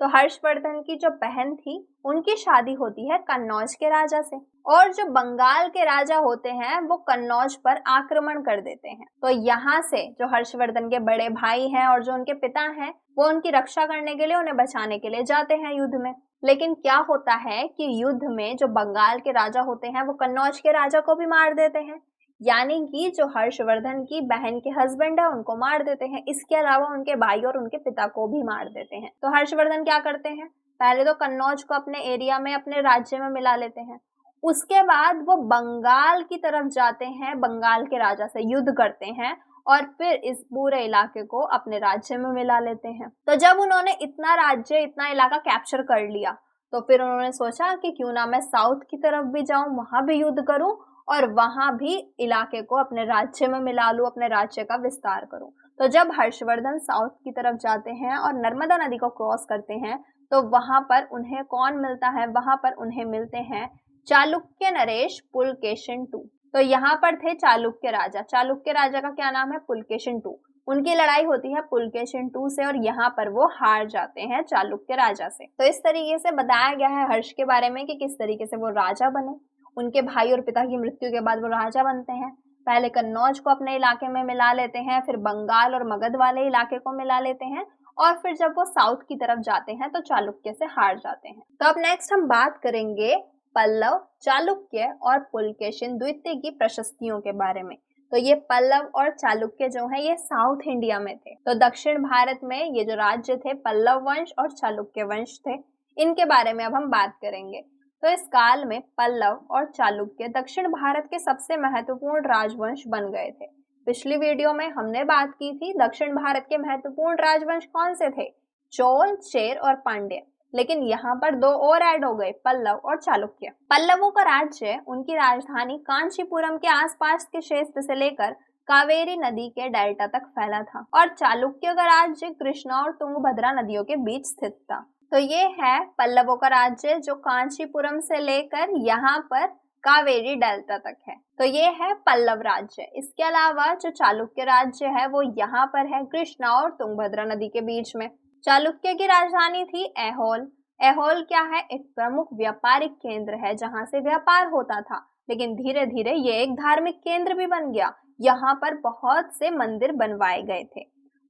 तो हर्षवर्धन की जो बहन थी उनकी शादी होती है कन्नौज के राजा से, और जो बंगाल के राजा होते हैं वो कन्नौज पर आक्रमण कर देते हैं। तो यहाँ से जो हर्षवर्धन के बड़े भाई हैं और जो उनके पिता हैं वो उनकी रक्षा करने के लिए, उन्हें बचाने के लिए जाते हैं युद्ध में। लेकिन क्या होता है कि युद्ध में जो बंगाल के राजा होते हैं वो कन्नौज के राजा को भी मार देते हैं, यानी कि जो हर्षवर्धन की बहन के हस्बैंड है उनको मार देते हैं। इसके अलावा उनके भाई और उनके पिता को भी मार देते हैं। तो हर्षवर्धन क्या करते हैं, पहले तो कन्नौज को अपने एरिया में, अपने राज्य में मिला लेते हैं। उसके बाद वो बंगाल की तरफ जाते हैं, बंगाल के राजा से युद्ध करते हैं और फिर इस पूरे इलाके को अपने राज्य में मिला लेते हैं। तो जब उन्होंने इतना राज्य, इतना इलाका कैप्चर कर लिया तो फिर उन्होंने सोचा कि क्यों ना मैं साउथ की तरफ भी जाऊं, वहां भी युद्ध करूं और वहां भी इलाके को अपने राज्य में मिला लूं, अपने राज्य का विस्तार करूं। तो जब हर्षवर्धन साउथ की तरफ जाते हैं और नर्मदा नदी को क्रॉस करते हैं तो वहां पर उन्हें कौन मिलता है, वहां पर उन्हें मिलते हैं चालुक्य नरेश पुलकेशिन II। तो यहाँ पर थे चालुक्य राजा, चालुक्य राजा का क्या नाम है, पुलकेशिन II। उनकी लड़ाई होती है पुलकेशिन II से और यहाँ पर वो हार जाते हैं चालुक्य राजा से। तो इस तरीके से बताया गया है हर्ष के बारे में कि किस तरीके से वो राजा बने। उनके भाई और पिता की मृत्यु के बाद वो राजा बनते हैं। पहले कन्नौज को अपने इलाके में मिला लेते हैं, फिर बंगाल और मगध वाले इलाके को मिला लेते हैं और फिर जब वो साउथ की तरफ जाते हैं तो चालुक्य से हार जाते हैं। तो अब नेक्स्ट हम बात करेंगे पल्लव, चालुक्य और पुलकेशिन द्वितीय की प्रशस्तियों के बारे में। तो ये पल्लव और चालुक्य जो है ये साउथ इंडिया में थे। तो दक्षिण भारत में ये जो राज्य थे पल्लव वंश और चालुक्य वंश थे, इनके बारे में अब हम बात करेंगे। तो इस काल में पल्लव और चालुक्य दक्षिण भारत के सबसे महत्वपूर्ण राजवंश बन गए थे। पिछली वीडियो में हमने बात की थी दक्षिण भारत के महत्वपूर्ण राजवंश कौन से थे, चोल, चेर और पांड्य। लेकिन यहाँ पर दो और ऐड हो गए, पल्लव और चालुक्य। पल्लवों का राज्य उनकी राजधानी कांचीपुरम के आसपास के क्षेत्र से लेकर कावेरी नदी के डेल्टा तक फैला था और चालुक्य का राज्य कृष्णा और तुंगभद्रा नदियों के बीच स्थित था। तो ये है पल्लवों का राज्य जो कांचीपुरम से लेकर यहाँ पर कावेरी डेल्टा तक है। तो ये है पल्लव राज्य। इसके अलावा जो चालुक्य राज्य है वो यहाँ पर है कृष्णा और तुंगभद्रा नदी के बीच में। चालुक्य की राजधानी थी ऐहोल। ऐहोल क्या है, एक प्रमुख व्यापारिक केंद्र है जहां से व्यापार होता था, लेकिन धीरे धीरे ये एक धार्मिक केंद्र भी बन गया। यहाँ पर बहुत से मंदिर बनवाए गए थे।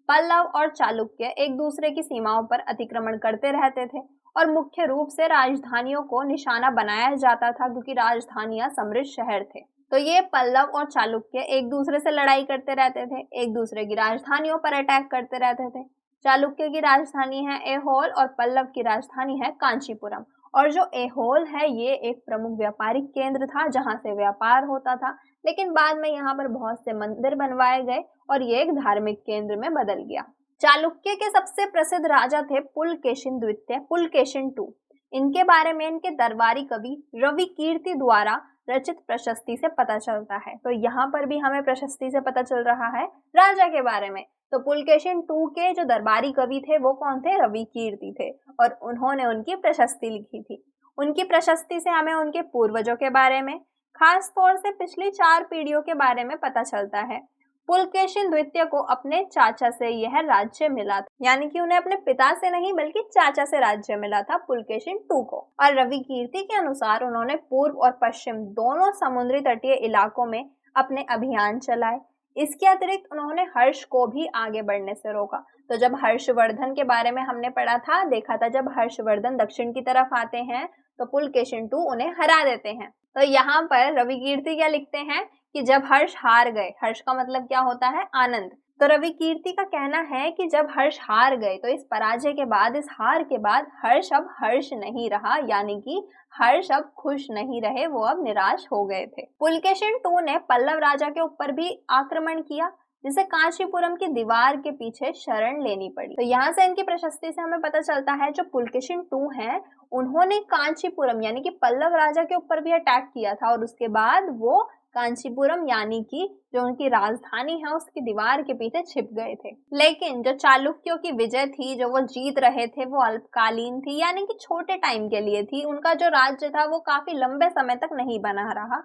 पल्लव और चालुक्य एक दूसरे की सीमाओं पर अतिक्रमण करते रहते थे और मुख्य रूप से राजधानियों को निशाना बनाया जाता था क्योंकि राजधानियां समृद्ध शहर थे। तो ये पल्लव और चालुक्य एक दूसरे से लड़ाई करते रहते थे, एक दूसरे की राजधानियों पर अटैक करते रहते थे। चालुक्य की राजधानी है ऐहोल और पल्लव की राजधानी है कांचीपुरम। और जो ऐहोल है ये एक प्रमुख व्यापारिक केंद्र था जहां से व्यापार होता था, लेकिन बाद में यहाँ पर बहुत से मंदिर बनवाए गए और ये एक धार्मिक केंद्र में बदल गया। चालुक्य के सबसे प्रसिद्ध राजा थे पुलकेशिन द्वितीय, पुलकेशिन II। इनके बारे में इनके दरबारी कवि रवि कीर्ति द्वारा रचित प्रशस्ति से पता चलता है। तो यहाँ पर भी हमें प्रशस्ति से पता चल रहा है राजा के बारे में। तो पुलकेशिन II के जो दरबारी कवि थे वो कौन थे, रवि कीर्ति थे और उन्होंने उनकी प्रशस्ति लिखी थी। उनकी प्रशस्ति से हमें उनके पूर्वजों के बारे में, खास तौर से पिछली 4 पीढ़ियों के बारे में पता चलता है। पुलकेशिन द्वितीय को अपने चाचा से यह राज्य मिला था, यानी कि उन्हें अपने पिता से नहीं बल्कि चाचा से राज्य मिला था पुलकेशिन II को। और रवि कीर्ति के अनुसार उन्होंने पूर्व और पश्चिम दोनों समुद्री तटीय इलाकों में अपने अभियान चलाए। इसके अतिरिक्त उन्होंने हर्ष को भी आगे बढ़ने से रोका। तो जब हर्षवर्धन के बारे में हमने पढ़ा था, देखा था, जब हर्षवर्धन दक्षिण की तरफ आते हैं तो पुलकेशिन II उन्हें हरा देते हैं। तो यहाँ पर रवि कीर्ति क्या लिखते हैं कि जब हर्ष हार गए, हर्ष का मतलब क्या होता है, आनंद। तो रवि कीर्ति का कहना है कि जब हर्ष हार गए तो इस पराजय के बाद, इस हार के बाद हर्ष अब हर्ष नहीं रहा, यानी कि हर्ष अब खुश नहीं रहे, वो अब निराश हो गए थे। पुलकेशिन II ने पल्लव राजा के ऊपर भी आक्रमण किया जिसे कांचीपुरम की दीवार के पीछे शरण लेनी पड़ी। तो यहाँ से इनकी प्रशस्ति से हमें पता चलता है जो पुलकेशिन II हैं उन्होंने कांचीपुरम यानी कि पल्लव राजा के ऊपर भी अटैक किया था और उसके बाद वो कांचीपुरम यानी कि जो उनकी राजधानी है उसकी दीवार के पीछे छिप गए थे। लेकिन जो चालुक्यों की विजय थी, जो वो जीत रहे थे, वो अल्पकालीन थी, यानी कि छोटे टाइम के लिए थी। उनका जो राज्य था वो काफी लंबे समय तक नहीं बना रहा।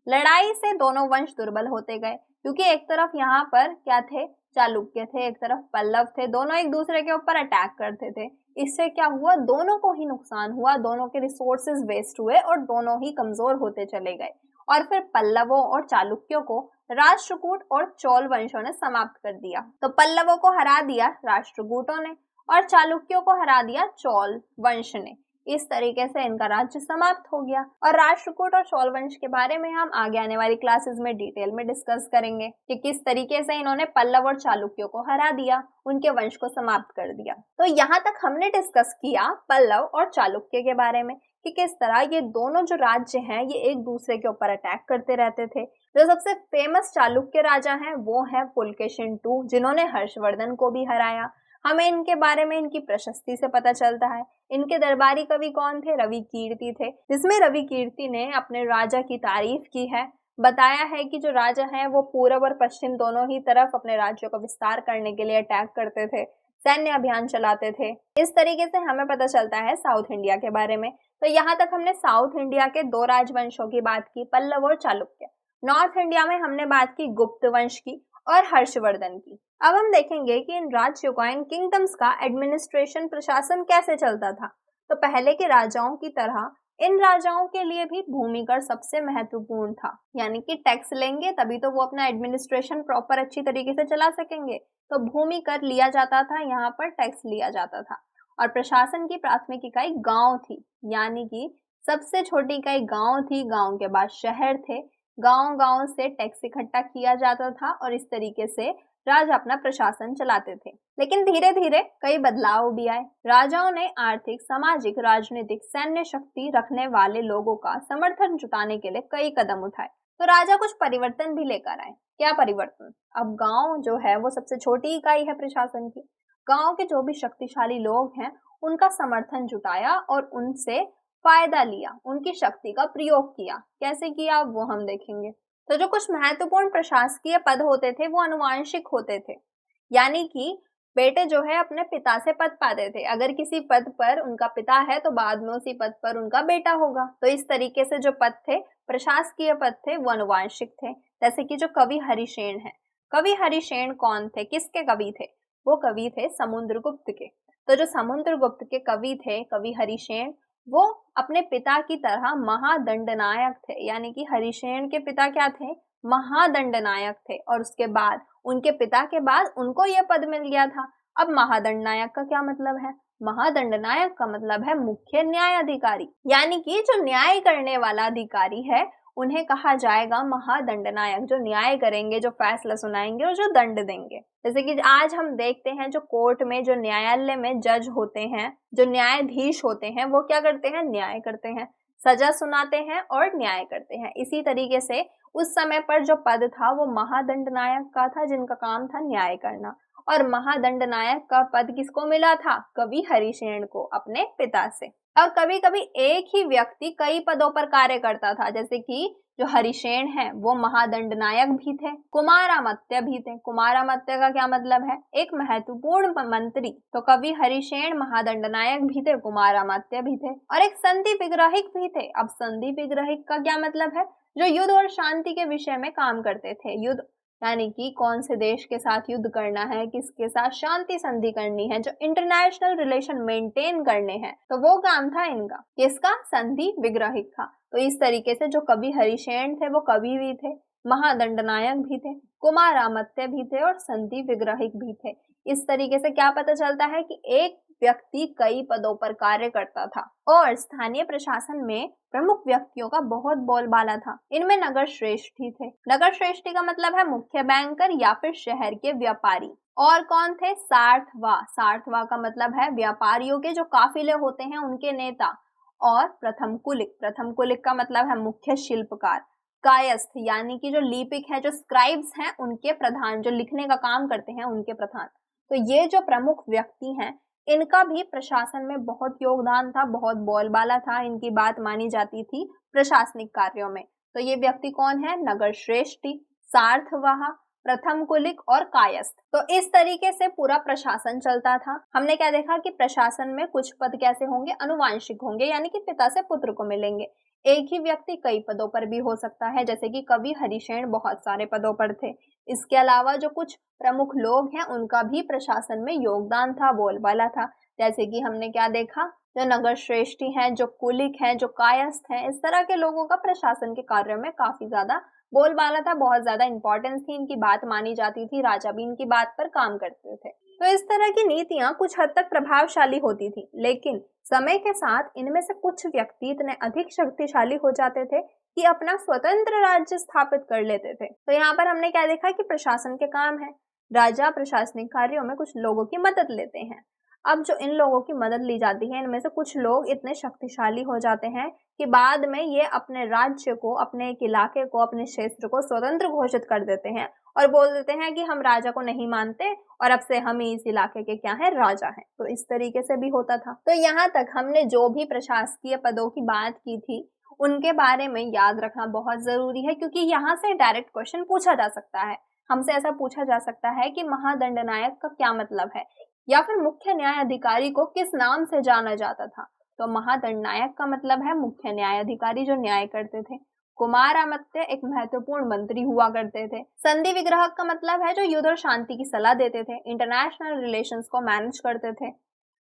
लड़ाई से दोनों वंश दुर्बल होते गए क्योंकि एक तरफ यहाँ पर क्या थे, चालुक्य थे, एक तरफ पल्लव थे, दोनों एक दूसरे के ऊपर अटैक करते थे। इससे क्या हुआ, दोनों को ही नुकसान हुआ, दोनों के रिसोर्सेज वेस्ट हुए और दोनों ही कमजोर होते चले गए। और फिर पल्लवों और चालुक्यों को राष्ट्रकूट और चोल वंशों ने समाप्त कर दिया। तो पल्लवों को हरा दिया राष्ट्रकूटों ने और चालुक्यों को हरा दिया चोल वंश ने। इस तरीके से इनका राज्य समाप्त हो गया। और राष्ट्रकूट और चोल वंश के बारे में हम आगे आने वाली क्लासेस में डिटेल में डिस्कस करेंगे कि किस तरीके से इन्होंने पल्लव और चालुक्यों को हरा दिया, उनके वंश को समाप्त कर दिया। तो यहाँ तक हमने डिस्कस किया पल्लव और चालुक्य के बारे में कि किस तरह ये दोनों जो राज्य हैं ये एक दूसरे के ऊपर अटैक करते रहते थे। जो सबसे फेमस चालुक्य राजा हैं वो है पुलकेशिन II, जिन्होंने हर्षवर्धन को भी हराया। हमें इनके बारे में इनकी प्रशस्ति से पता चलता है। इनके दरबारी कवि कौन थे? रवि कीर्ति थे, जिसमें रवि कीर्ति ने अपने राजा की तारीफ की है। बताया है कि जो राजा हैं वो पूर्व और पश्चिम दोनों ही तरफ अपने राज्यों का विस्तार करने के लिए अटैक करते थे, सैन्य अभियान चलाते थे। इस तरीके से हमें पता चलता है साउथ इंडिया के बारे में। तो यहाँ तक हमने साउथ इंडिया के दो राजवंशों की बात की, पल्लव और चालुक्य। नॉर्थ इंडिया में हमने बात की गुप्त वंश की और हर्षवर्धन की। अब हम देखेंगे कि इन राज्यों का, इन किंगडम्स का एडमिनिस्ट्रेशन, प्रशासन कैसे चलता था। तो पहले के राजाओं की तरह इन राजाओं के लिए भी भूमि कर सबसे महत्वपूर्ण था, यानी कि टैक्स लेंगे तभी तो वो अपना एडमिनिस्ट्रेशन प्रॉपर अच्छी तरीके से चला सकेंगे। तो भूमि कर लिया जाता था, यहाँ पर टैक्स लिया जाता था। और प्रशासन की प्राथमिक इकाई गांव थी, यानी कि सबसे छोटी इकाई गांव थी, गांव के बाद शहर थे। गांव-गांव से टैक्स इकट्ठा किया जाता था और इस तरीके से राजा अपना प्रशासन चलाते थे। लेकिन धीरे धीरे कई बदलाव भी आए। राजाओं ने आर्थिक, सामाजिक, राजनीतिक, सैन्य शक्ति रखने वाले लोगों का समर्थन जुटाने के लिए कई कदम उठाए। तो राजा कुछ परिवर्तन भी लेकर आए। क्या परिवर्तन? अब गांव जो है वो सबसे छोटी इकाई है प्रशासन की। गांव के जो भी शक्तिशाली लोग हैं उनका समर्थन जुटाया और उनसे फायदा लिया, उनकी शक्ति का प्रयोग किया। कैसे किया वो हम देखेंगे। तो जो कुछ महत्वपूर्ण प्रशासकीय पद होते थे वो अनुवांशिक होते थे, यानी कि बेटे जो है अपने पिता से पद पाते थे। अगर किसी पद पर उनका पिता है तो बाद में उसी पद पर उनका बेटा होगा। तो इस तरीके से जो पद थे, प्रशासकीय पद थे, वो अनुवांशिक थे। जैसे कि जो कवि हरिसेन है, कवि हरिसेन कौन थे, किसके कवि थे? वो कवि थे समुद्रगुप्त के। तो जो समुद्रगुप्त के कवि थे, कवि हरिसेन, वो अपने पिता की तरह महादंडनायक थे, यानी कि हरिसेन के पिता क्या थे? महादंडनायक थे। और उसके बाद उनके पिता के बाद उनको यह पद मिल गया था। अब महादंडनायक का क्या मतलब है? महादंडनायक का मतलब है मुख्य न्याय अधिकारी, यानी कि जो न्याय करने वाला अधिकारी है उन्हें कहा जाएगा महादंडनायक, जो न्याय करेंगे, जो फैसला सुनाएंगे और जो दंड देंगे। जैसे कि आज हम देखते हैं जो कोर्ट में, जो न्यायालय में जज होते हैं, जो न्यायाधीश होते हैं, वो क्या करते हैं? न्याय करते हैं, सजा सुनाते हैं और न्याय करते हैं। इसी तरीके से उस समय पर जो पद था वो महादंडनायक का था, जिनका काम था न्याय करना। और महादंडनायक का पद किसको मिला था? कवि हरिसेन को, अपने पिता से। और कभी कभी एक ही व्यक्ति कई पदों पर कार्य करता था, जैसे कि जो हरिसेन है वो महादंडनायक भी थे, कुमारामत्य भी थे। कुमारामत्य का क्या मतलब है? एक महत्वपूर्ण मंत्री। तो कवि हरिसेन महादंडनायक भी थे, कुमारामत्य भी थे और एक संधि विग्रहिक भी थे। अब संधि विग्रहिक का क्या मतलब है? जो युद्ध और शांति के विषय में काम करते थे। युद्ध यानी कि कौन से देश के साथ युद्ध करना है, किसके साथ शांति संधि करनी है, जो इंटरनेशनल रिलेशन मेंटेन करने हैं, तो वो काम था इनका। किसका? संधि विग्रहिक था। तो इस तरीके से जो कवि हरिसेन थे वो कवि भी थे, महादंडनायक भी थे, कुमारामत्य भी थे और संधि विग्रहिक भी थे। इस तरीके से क्या पता चलता है कि एक व्यक्ति कई पदों पर कार्य करता था। और स्थानीय प्रशासन में प्रमुख व्यक्तियों का बहुत बोलबाला था। इनमें नगर श्रेष्ठी थे। नगर श्रेष्ठी का मतलब है मुख्य बैंकर या फिर शहर के व्यापारी। और कौन थे? सारथवा। सारथवा का मतलब है व्यापारियों के जो काफिले होते हैं उनके नेता। और प्रथम कुलिक। प्रथम कुलिक का मतलब है मुख्य शिल्पकार। कायस्थ यानी कि जो लिपिक है, जो स्क्राइब्स हैं, उनके प्रधान, जो लिखने का काम करते हैं उनके प्रधान। तो ये जो प्रमुख व्यक्ति हैं इनका भी प्रशासन में बहुत योगदान था, बहुत बोलबाला था, इनकी बात मानी जाती थी प्रशासनिक कार्यों में। तो ये व्यक्ति कौन है? नगर श्रेष्ठी, सारथवाह, प्रथम कुलिक और कायस्थ। तो इस तरीके से पूरा प्रशासन चलता था। हमने क्या देखा कि प्रशासन में कुछ पद कैसे होंगे? अनुवांशिक होंगे, यानी कि पिता से पुत्र को मिलेंगे। एक ही व्यक्ति कई पदों पर भी हो सकता है, जैसे कि कवि हरिसेन बहुत सारे पदों पर थे। इसके अलावा जो कुछ प्रमुख लोग हैं उनका भी प्रशासन में योगदान था, बोलबाला था। जैसे कि हमने क्या देखा, जो नगर श्रेष्ठी हैं, जो कुलिक हैं, जो कायस्थ हैं, इस तरह के लोगों का प्रशासन के कार्यों में काफी ज्यादा बोलबाला था, बहुत ज्यादा इंपॉर्टेंस थी, इनकी बात मानी जाती थी, राजा भी इनकी बात पर काम करते थे। तो इस तरह की नीतियां कुछ हद तक प्रभावशाली होती थी, लेकिन समय के साथ इनमें से कुछ व्यक्ति इतने अधिक शक्तिशाली हो जाते थे कि अपना स्वतंत्र राज्य स्थापित कर लेते थे। तो यहाँ पर हमने क्या देखा कि प्रशासन के काम है, राजा प्रशासनिक कार्यों में कुछ लोगों की मदद लेते हैं। अब जो इन लोगों की मदद ली जाती है, इनमें से कुछ लोग इतने शक्तिशाली हो जाते हैं कि बाद में ये अपने राज्य को, अपने एक इलाके को, अपने क्षेत्र को स्वतंत्र घोषित कर देते हैं और बोल देते हैं कि हम राजा को नहीं मानते और अब से हम ही इस इलाके के क्या है, राजा हैं। तो इस तरीके से भी होता था। तो यहाँ तक हमने जो भी प्रशासकीय पदों की बात की थी उनके बारे में याद रखना बहुत जरूरी है, क्योंकि यहाँ से डायरेक्ट क्वेश्चन पूछा जा सकता है। हमसे ऐसा पूछा जा सकता है कि महादंडनायक का क्या मतलब है, या फिर मुख्य न्याय अधिकारी को किस नाम से जाना जाता था। तो महादंडनायक का मतलब है मुख्य न्याय अधिकारी जो न्याय करते थे। कुमारामत्य एक महत्वपूर्ण मंत्री हुआ करते थे। संधि विग्राहक का मतलब है जो युद्ध और शांति की सलाह देते थे, इंटरनेशनल रिलेशंस को मैनेज करते थे।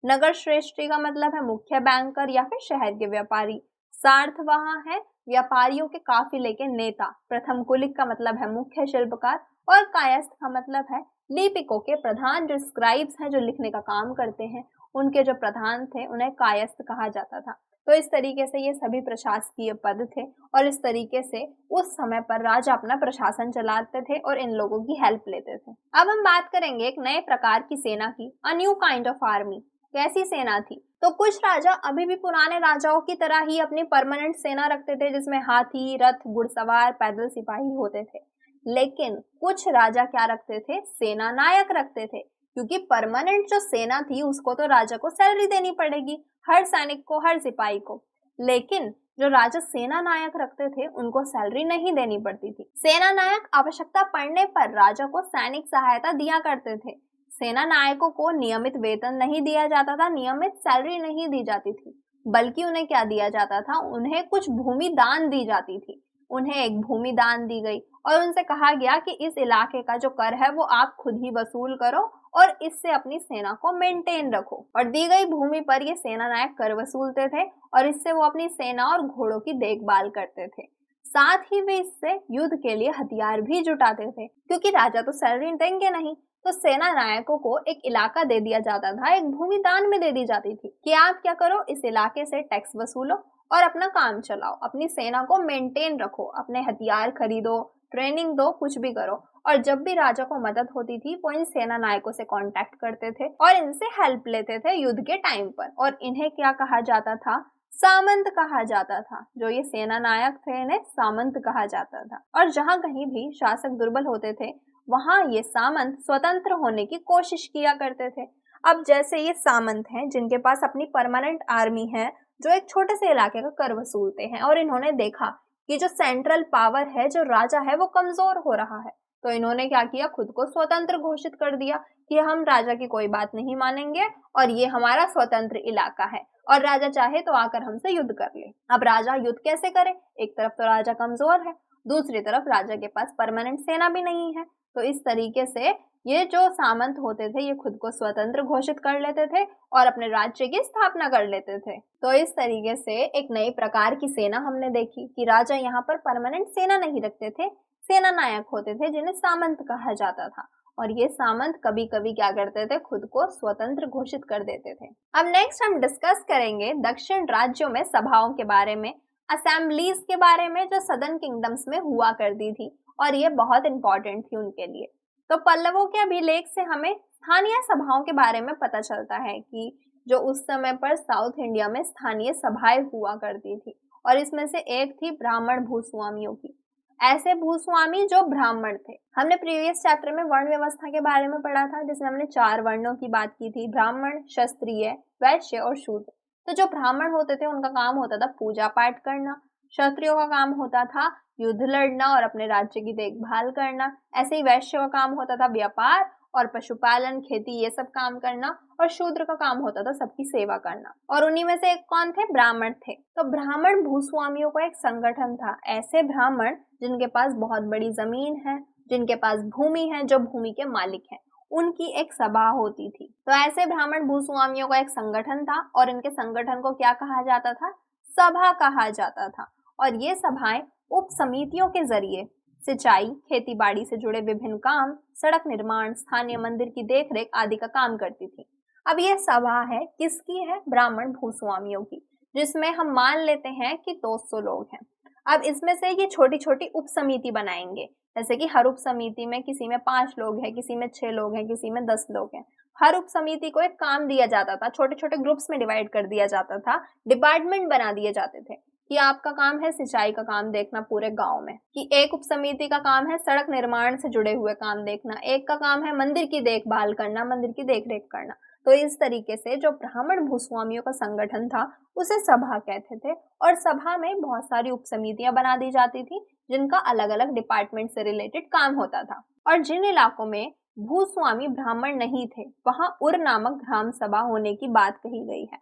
नगर श्रेष्ठी का मतलब है मुख्य बैंकर या फिर शहर के व्यापारी। सार्थवाह है व्यापारियों के काफिले के नेता। प्रथम कुलिक का मतलब है मुख्य शिल्पकार, और कायस्थ का मतलब है लिपिकों के प्रधान, जो स्क्राइब्स हैं, जो लिखने का काम करते हैं, उनके जो प्रधान थे उन्हें कायस्थ कहा जाता था। तो इस तरीके से ये सभी प्रशासकीय पद थे और इस तरीके से उस समय पर राजा अपना प्रशासन चलाते थे और इन लोगों की हेल्प लेते थे। अब हम बात करेंगे एक नए प्रकार की सेना की, a new kind of army. कैसी सेना थी? तो कुछ राजा अभी भी पुराने राजाओं की तरह ही अपनी परमानेंट सेना रखते थे, जिसमें हाथी, रथ, घुड़सवार, पैदल सिपाही होते थे। लेकिन कुछ राजा क्या रखते थे? सेना नायक रखते थे, क्योंकि परमानेंट जो सेना थी उसको तो राजा को सैलरी देनी पड़ेगी, हर सैनिक को, हर सिपाही को। लेकिन जो राजा सेना नायक रखते थे उनको सैलरी नहीं देनी पड़ती थी। सेना नायक आवश्यकता पड़ने पर राजा को सैनिक सहायता दिया करते थे। सेना नायकों को नियमित वेतन नहीं दिया जाता था, नियमित सैलरी नहीं दी जाती थी, बल्कि उन्हें क्या दिया जाता था? उन्हें कुछ भूमि दान दी जाती थी। उन्हें एक भूमि दान दी गई और उनसे कहा गया कि इस इलाके का जो कर है वो आप खुद ही वसूल करो और इससे अपनी सेना को मेंटेन रखो। और दी गई भूमि पर ये सेना नायक कर वसूलते थे और इससे वो अपनी सेना और घोड़ों की देखभाल करते थे। साथ ही वे इससे युद्ध के लिए हथियार भी जुटाते थे, क्योंकि राजा तो सैलरी देंगे नहीं। तो सेना नायकों को एक इलाका दे दिया जाता था, एक भूमि दान में दे दी जाती थी कि आप क्या करो, इस इलाके से टैक्स वसूलो और अपना काम चलाओ, अपनी सेना को मेंटेन रखो, अपने हथियार खरीदो, ट्रेनिंग दो, कुछ भी करो। और जब भी राजा को मदद होती थी वो इन सेना नायकों से कांटेक्ट करते थे और इनसे हेल्प लेते थे युद्ध के टाइम पर। और इन्हें क्या कहा जाता था? सामंत कहा जाता था। जो ये सेना नायक थे इन्हें सामंत कहा जाता था। और जहां कहीं भी शासक दुर्बल होते थे वहां ये सामंत स्वतंत्र होने की कोशिश किया करते थे। अब जैसे ये सामंत हैं जिनके पास अपनी परमानेंट आर्मी है, जो एक छोटे से इलाके का कर वसूलते हैं, और इन्होंने देखा कि जो सेंट्रल पावर है, जो राजा है, वो कमजोर हो रहा है, तो इन्होंने क्या किया? खुद को स्वतंत्र घोषित कर दिया कि हम राजा की कोई बात नहीं मानेंगे और ये हमारा स्वतंत्र इलाका है और राजा चाहे तो आकर हमसे युद्ध कर ले। अब राजा युद्ध कैसे करे? एक तरफ तो राजा कमजोर है, दूसरी तरफ राजा के पास परमानेंट सेना भी नहीं है। तो इस तरीके से ये जो सामंत होते थे ये खुद को स्वतंत्र घोषित कर लेते थे और अपने राज्य की स्थापना कर लेते थे। तो इस तरीके से एक नई प्रकार की सेना हमने देखी कि राजा यहाँ पर परमानेंट सेना नहीं रखते थे, सेना नायक होते थे जिन्हें सामंत कहा जाता था। और ये सामंत कभी कभी क्या करते थे? खुद को स्वतंत्र घोषित कर देते थे। अब नेक्स्ट हम डिस्कस करेंगे दक्षिण राज्यों में सभाओं के बारे में, असेंबलीज के बारे में, जो सदर्न किंगडम्स में हुआ करती थी और ये बहुत इंपॉर्टेंट थी उनके लिए। तो पल्लवों के अभिलेख से हमें स्थानीय सभाओं के बारे में पता चलता है कि जो उस समय पर साउथ इंडिया में स्थानीय सभाएं हुआ करती थी और इसमें से एक थी ब्राह्मण भूस्वामियों की। ऐसे भूस्वामी जो ब्राह्मण थे। हमने प्रीवियस चैप्टर में वर्ण व्यवस्था के बारे में पढ़ा था, जिसमें हमने 4 वर्णों की बात की थी, ब्राह्मण, क्षत्रिय, वैश्य और शूद्र। तो जो ब्राह्मण होते थे उनका काम होता था पूजा पाठ करना, क्षत्रियों का काम होता था युद्ध लड़ना और अपने राज्य की देखभाल करना, ऐसे ही वैश्य का काम होता था व्यापार और पशुपालन, खेती, ये सब काम करना, और शूद्र का काम होता था सबकी सेवा करना। और उन्हीं में से एक कौन थे? ब्राह्मण थे। तो ब्राह्मण भूस्वामियों का एक संगठन था। ऐसे ब्राह्मण जिनके पास बहुत बड़ी जमीन है, जिनके पास भूमि है, जो भूमि के मालिक हैं, उनकी एक सभा होती थी। तो ऐसे ब्राह्मण भूस्वामियों का एक संगठन था और इनके संगठन को क्या कहा जाता था? सभा कहा जाता था। और ये सभाएं उप समितियों के जरिए सिंचाई, खेती बाड़ी से जुड़े विभिन्न काम, सड़क निर्माण, स्थानीय मंदिर की देखरेख आदि का काम करती थी। अब ये सभा है किसकी है? ब्राह्मण भूस्वामियों की, जिसमें हम मान लेते हैं कि 200 लोग हैं। अब इसमें से ये छोटी छोटी उप समिति बनाएंगे, जैसे कि हर उप समिति में किसी में 5 लोग हैं, किसी में 6 लोग हैं, किसी में 10 लोग हैं। हर उप समिति को एक काम दिया जाता था, छोटे छोटे ग्रुप्स में डिवाइड कर दिया जाता था, डिपार्टमेंट बना दिए जाते थे कि आपका काम है सिंचाई का काम देखना पूरे गांव में, कि एक उप समिति का काम है सड़क निर्माण से जुड़े हुए काम देखना, एक का काम है मंदिर की देखभाल करना, मंदिर की देखरेख करना। तो इस तरीके से जो ब्राह्मण भूस्वामियों का संगठन था उसे सभा कहते थे और सभा में बहुत सारी उप समितियां बना दी जाती थी जिनका अलग अलग डिपार्टमेंट से रिलेटेड काम होता था। और जिन इलाकों में भूस्वामी ब्राह्मण नहीं थे वहां उर नामक ग्राम सभा होने की बात कही गई है।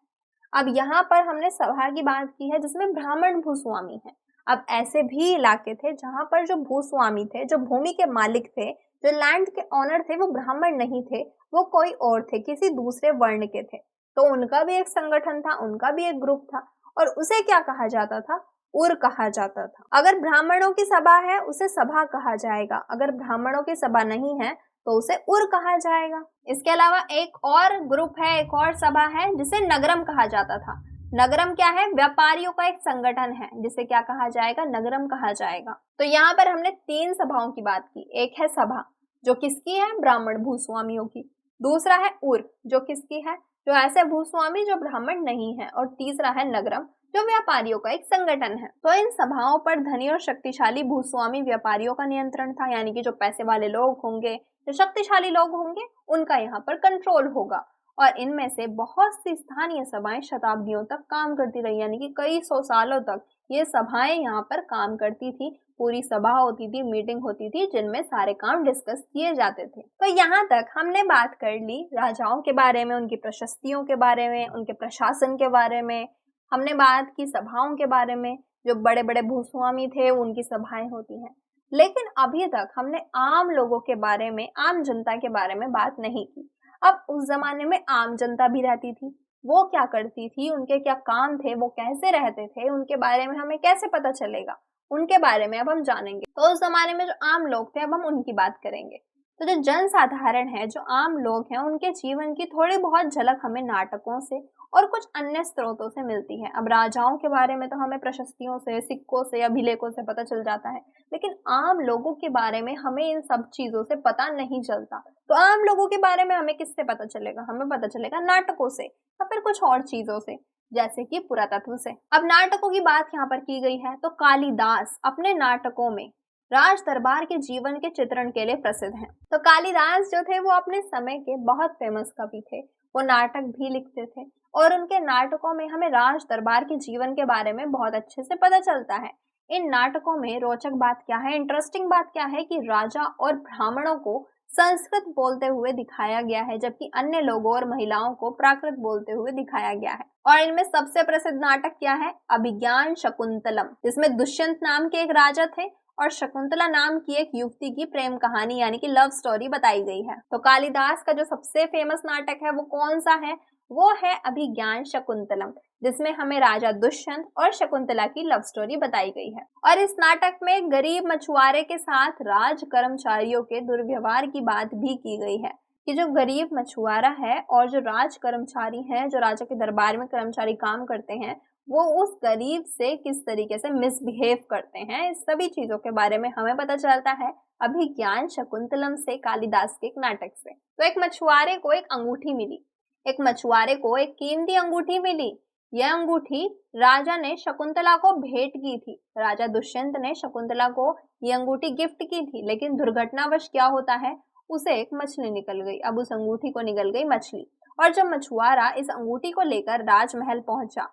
अब यहाँ पर हमने सभा की बात की है जिसमें ब्राह्मण भूस्वामी हैं। अब ऐसे भी इलाके थे जहां पर जो भूस्वामी थे, जो भूमि के मालिक थे, जो लैंड के ऑनर थे, वो ब्राह्मण नहीं थे, वो कोई और थे, किसी दूसरे वर्ण के थे। तो उनका भी एक संगठन था, उनका भी एक ग्रुप था और उसे क्या कहा जाता था? उर कहा जाता था। अगर ब्राह्मणों की सभा है उसे सभा कहा जाएगा, अगर ब्राह्मणों की सभा नहीं है तो उसे उर कहा जाएगा। इसके अलावा एक और ग्रुप है, एक और सभा है जिसे नगरम कहा जाता था। नगरम क्या है? व्यापारियों का एक संगठन है जिसे क्या कहा जाएगा? नगरम कहा जाएगा। तो यहाँ पर हमने 3 सभाओं की बात की। एक है सभा जो किसकी है? ब्राह्मण भूस्वामियों की। दूसरा है उर जो किसकी है? जो ऐसे भूस्वामी जो ब्राह्मण नहीं है। और तीसरा है नगरम जो व्यापारियों का एक संगठन है। तो इन सभाओं पर धनी और शक्तिशाली भूस्वामी व्यापारियों का नियंत्रण था, यानी कि जो पैसे वाले लोग होंगे, जो शक्तिशाली लोग होंगे, उनका यहाँ पर कंट्रोल होगा। और इनमें से बहुत सी स्थानीय सभाएं शताब्दियों तक काम करती रही, यानी कि कई 100 सालों तक ये सभाएं यहाँ पर काम करती थी। पूरी सभा होती थी, मीटिंग होती थी जिनमें सारे काम डिस्कस किए जाते थे। तो यहाँ तक हमने बात कर ली राजाओं के बारे में, उनकी प्रशस्तियों के बारे में, उनके प्रशासन के बारे में। हमने बात की सभाओं के बारे में, जो बड़े बड़े भूस्वामी थे उनकी सभाएं होती हैं। लेकिन अभी तक हमने आम लोगों के बारे में, आम जनता के बारे में बात नहीं की। अब उस जमाने में आम जनता भी रहती थी, वो क्या करती थी, उनके क्या काम थे, वो कैसे रहते थे, उनके बारे में हमें कैसे पता चलेगा, उनके बारे में अब हम जानेंगे। तो उस जमाने में जो आम लोग थे अब हम उनकी बात करेंगे। तो जो जनसाधारण है, जो आम लोग हैं, उनके जीवन की थोड़ी बहुत झलक हमें नाटकों से और कुछ अन्य स्रोतों से मिलती है। अब राजाओं के बारे में तो हमें प्रशस्तियों से, सिक्कों से, अभिलेखों से पता चल जाता है, लेकिन आम लोगों के बारे में हमें इन सब चीजों से पता नहीं चलता। तो आम लोगों के बारे में हमें किससे पता चलेगा? हमें पता चलेगा नाटकों से या फिर कुछ और चीजों से, जैसे कि पुरातत्व से। अब नाटकों की बात यहाँ पर की गई है तो कालिदास अपने नाटकों में राज दरबार के जीवन के चित्रण के लिए प्रसिद्ध हैं। तो कालिदास जो थे वो अपने समय के बहुत फेमस कवि थे, वो नाटक भी लिखते थे और उनके नाटकों में हमें राज दरबार के जीवन के बारे में बहुत अच्छे से पता चलता है। इन नाटकों में रोचक बात क्या है, इंटरेस्टिंग बात क्या है कि राजा और ब्राह्मणों को संस्कृत बोलते हुए दिखाया गया है, जबकि अन्य लोगों और महिलाओं को प्राकृत बोलते हुए दिखाया गया है। और इनमें सबसे प्रसिद्ध नाटक क्या है? अभिज्ञान शकुंतलम, जिसमें दुष्यंत नाम के एक राजा थे और शकुंतला नाम की एक युवती की प्रेम कहानी यानी कि लव स्टोरी बताई गई है। तो कालिदास का जो सबसे फेमस नाटक है वो कौन सा है? वो है अभिज्ञान शकुंतलम, जिसमें हमें राजा दुष्यंत और शकुंतला की लव स्टोरी बताई गई है। और इस नाटक में गरीब मछुआरे के साथ राज कर्मचारियों के दुर्व्यवहार की बात भी की गई है कि जो गरीब मछुआरा है और जो राज कर्मचारी हैं, जो राजा के दरबार में कर्मचारी काम करते हैं, वो उस गरीब से किस तरीके से मिसबिहेव करते हैं। इस सभी चीजों के बारे में हमें पता चलता है अभिज्ञान शकुंतलम से, कालिदास के एक नाटक से। तो एक मछुआरे को एक अंगूठी मिली, एक मछुआरे को एक कीमती अंगूठी मिली। यह अंगूठी राजा ने शकुंतला को भेंट की थी, राजा दुष्यंत ने शकुंतला को यह अंगूठी गिफ्ट की थी, लेकिन दुर्घटनावश क्या होता है, उसे एक मछली निकल गई। अब उस अंगूठी को निकल गई मछली, और जब मछुआरा इस अंगूठी को लेकर राजमहल पहुंचा